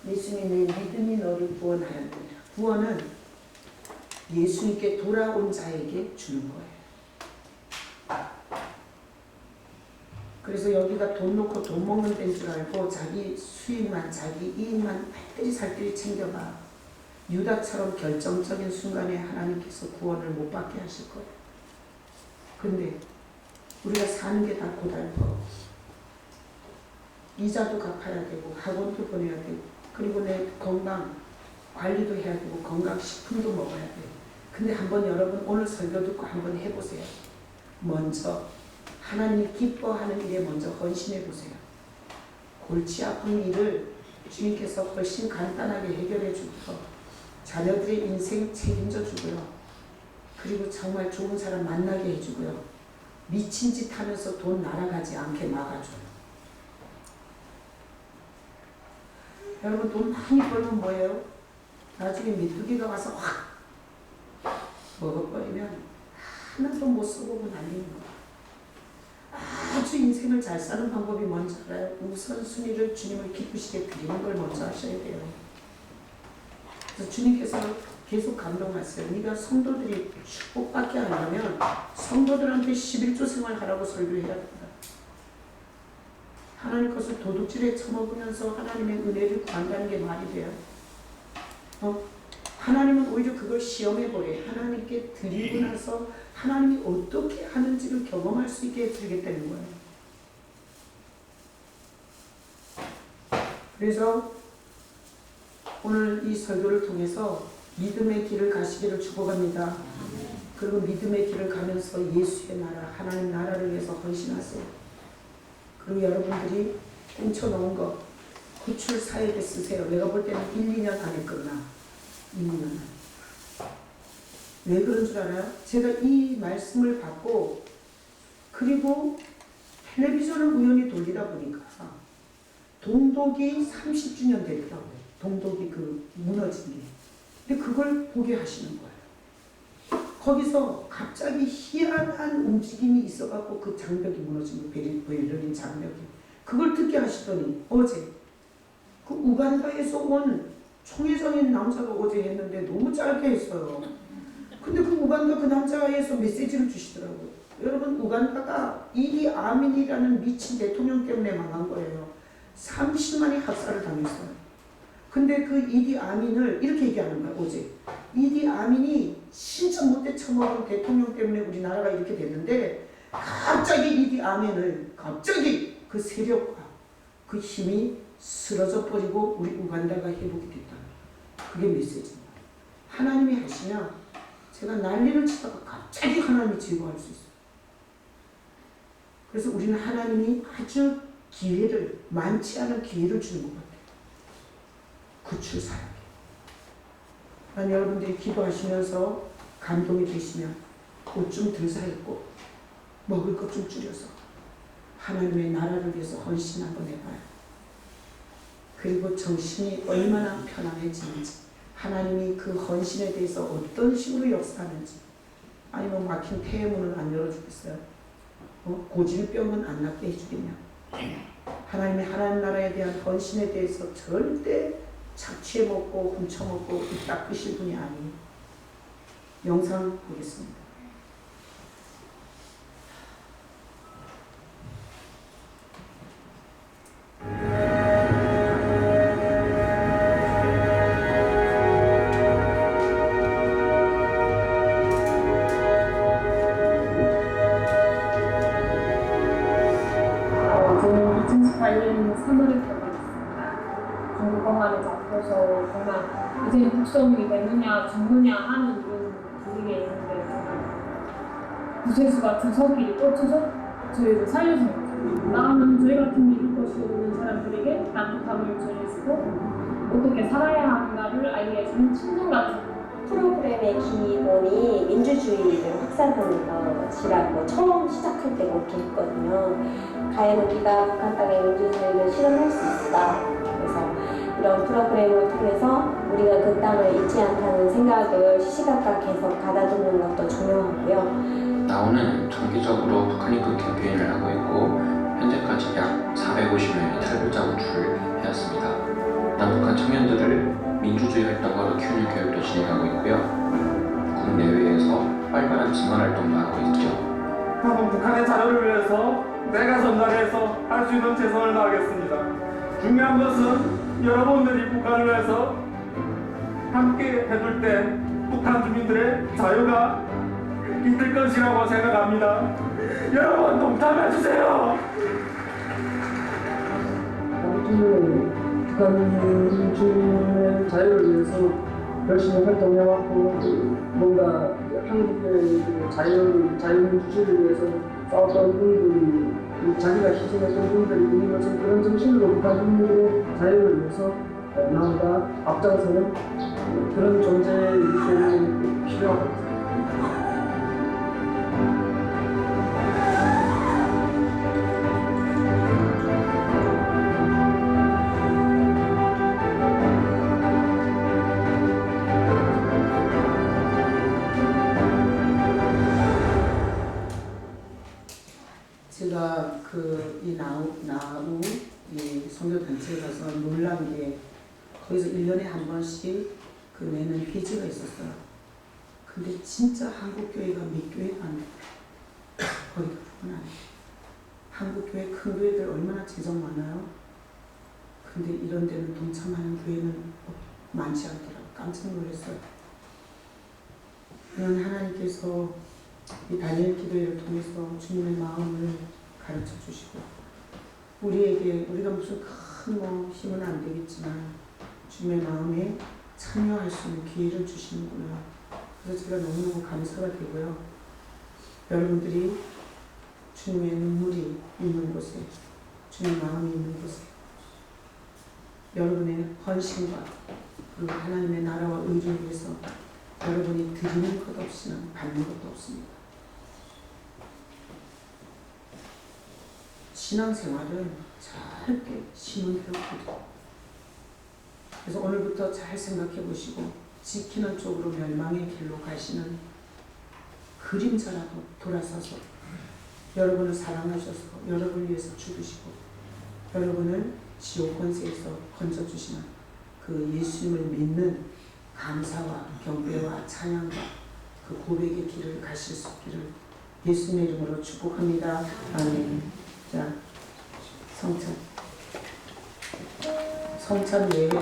예수님이 내 믿음이 너를 구원하였느니라. 구원은 예수님께 돌아온 자에게 주는 거예요. 그래서 여기가 돈 놓고 돈 먹는 데인 줄 알고 자기 수익만, 자기 이익만 살뜰히 살뜰히 챙겨봐. 유다처럼 결정적인 순간에 하나님께서 구원을 못 받게 하실 거예요. 근데 우리가 사는 게 다 고달퍼. 이자도 갚아야 되고 학원도 보내야 되고 그리고 내 건강 관리도 해야 되고 건강식품도 먹어야 돼요. 근데 한번 여러분 오늘 설교 듣고 한번 해보세요. 먼저 하나님이 기뻐하는 일에 먼저 헌신해 보세요. 골치 아픈 일을 주님께서 훨씬 간단하게 해결해 주고요. 자녀들의 인생 책임져 주고요. 그리고 정말 좋은 사람 만나게 해주고요. 미친 짓 하면서 돈 날아가지 않게 막아줘요. 여러분 돈 많이 벌면 뭐예요? 나중에 메뚜기가 와서 확 먹어버리면 하나도 못 써보고 날리는 거예요. 아주 인생을 잘 사는 방법이 뭔지 알아요? 우선순위를 주님을 기쁘시게 드리는 걸 먼저 하셔야 돼요. 그래서 주님께서 계속 감동하세요. 네가 성도들이 축복받게 하려면 성도들한테 11조 생활하라고 설교해야 된다. 하나님 것을 도둑질에 처먹으면서 하나님의 은혜를 구한다는 게 말이 돼요? 하나님은 오히려 그걸 시험해보래. 하나님께 드리고 나서 하나님이 어떻게 하는지를 경험할 수 있게 해드리겠다는 거예요. 그래서 오늘 이 설교를 통해서 믿음의 길을 가시기를 축복합니다. 그리고 믿음의 길을 가면서 예수의 나라, 하나님 나라를 위해서 헌신하세요. 그리고 여러분들이 꽁쳐놓은 거 구출 사역에 쓰세요. 내가 볼 때는 1, 2년 안에 끝나. 1, 2년 안에. 왜 그런 줄 알아요? 제가 이 말씀을 받고 그리고 텔레비전을 우연히 돌리다 보니까 동독이 30주년 됐더라고요. 동독이 그 무너진 게. 근데 그걸 보게 하시는 거예요. 거기서 갑자기 희한한 움직임이 있어갖고 그 장벽이 무너진 거예요. 베를린 장벽이. 그걸 듣게 하시더니 어제 그 우간다에서 온 총회장인 남자가 어제 했는데 너무 짧게 했어요. 근데 그 우간다 그 남자에서 메시지를 주시더라고요. 여러분 우간다가 이디 아민이라는 미친 대통령 때문에 망한 거예요. 30만이 학살을 당했어요. 근데 그 이디 아민을 이렇게 얘기하는 거야 어제. 이디 아민이 진짜 못돼 처먹은 대통령 때문에 우리나라가 이렇게 됐는데 갑자기 이디 아민을 갑자기 그 세력과 그 힘이 쓰러져 버리고 우리 우간다가 회복이 됐다. 그게 메시지입니다. 하나님이 하시면 제가 난리를 치다가 갑자기 하나님이 제거할 수 있어요. 그래서 우리는 하나님이 아주 기회를, 많지 않은 기회를 주는 것 같아요. 구출사역에. 난 여러분들이 기도하시면서 감동이 되시면 옷 좀 덜 사 입고 먹을 것 좀 줄여서 하나님의 나라를 위해서 헌신 한번 해봐요. 그리고 정신이 얼마나 편안해지는지, 하나님이 그 헌신에 대해서 어떤 식으로 역사하는지, 아니면 막힌 폐문을 안 열어주겠어요? 고질병은 안 낫게 해주겠냐? 하나님의 하나님 나라에 대한 헌신에 대해서 절대 착취해 먹고 훔쳐먹고 입 닦으실 분이 아니에요. 영상 보겠습니다. 저는 2018년 3월에 들어갔습니다. 중국건강에 잡혀서 정말 이제 국성이 되느냐 죽느냐 하는 이런 분위기에 있는데 정말 구세주 같은 성길이 꽂혀서 저희를 살려줍니다. 나는 저희 같은 일 입고 있는 사람들에게 따뜻함을 전해주고 어떻게 살아야 하는가를 알려주는 친구 같은 프로그램의 기본이 민주주의를 확산하는 것이라고 처음 시작할 때 그렇게 했거든요. 과연 우리가 북한 땅의 민주주의를 실현할 수 있을까? 그래서 이런 프로그램을 통해서 우리가 그 땅을 잊지 않다는 생각을 시시각각 계속 가다듬는 것도 중요하고요. 나오는 정기적으로 북한 입국 캠페인을 하고 있고 현재까지 약 450명의 탈북자 구출을 해왔습니다. 남북한 청년들을 민주주의 활동가로 키우는 교육도 진행하고 있고요. 국내외에서 활발한 증언 활동도 하고 있죠. 저는 북한의 자유를 위해서 내가 전달해서 할 수 있는 최선을 다하겠습니다. 중요한 것은 여러분들이 북한을 위해서 함께 해줄 때 북한 주민들의 자유가 있을 것이라고 생각합니다. 여러분 동참해주세요. 아무튼 북한 주민의 자유를 위해서 열심히 활동해왔고 뭔가 한국의 자유민주주의를 위해서 싸웠던 분들이 자기가 희생했던 분들이 있는 것은 그런 정신으로 북한 주민의 자유를 위해서 나아가 앞장서는 그런 존재이기 때문에 필요합니다. 제가 이 나우 이 선교단체에 가서 놀란 게 거기서 1년에 한 번씩 내는 회지가 있었어요. 근데 진짜 한국교회가 몇 교회가 안 돼요. 거의 대부분 안 돼요. 한국교회 큰 교회들 얼마나 재정 많아요. 근데 이런 데는 동참하는 교회는 많지 않더라고요. 깜짝 놀랐어요. 그런 하나님께서 이 다니엘 기도회를 통해서 주님의 마음을 가르쳐 주시고 우리가 무슨 큰 힘은 안 되겠지만 주님의 마음에 참여할 수 있는 기회를 주시는구나. 그래서 제가 너무너무 감사가 되고요. 여러분들이 주님의 눈물이 있는 곳에, 주님의 마음이 있는 곳에 여러분의 헌신과 그리고 하나님의 나라와 의를 위해서 여러분이 드리는 것 없이는 받는 것도 없습니다. 신앙생활은 절대 심은 배우거든요. 그래서 오늘부터 잘 생각해 보시고 지키는 쪽으로 멸망의 길로 가시는 그림자라도 돌아서서 여러분을 사랑하셔서 여러분을 위해서 죽으시고 여러분을 지옥 권세에서 건져주시는 그 예수님을 믿는 감사와 경배와 찬양과 그 고백의 길을 가실 수 있기를 예수님의 이름으로 축복합니다. 아멘. 자, 성찬 예외예요.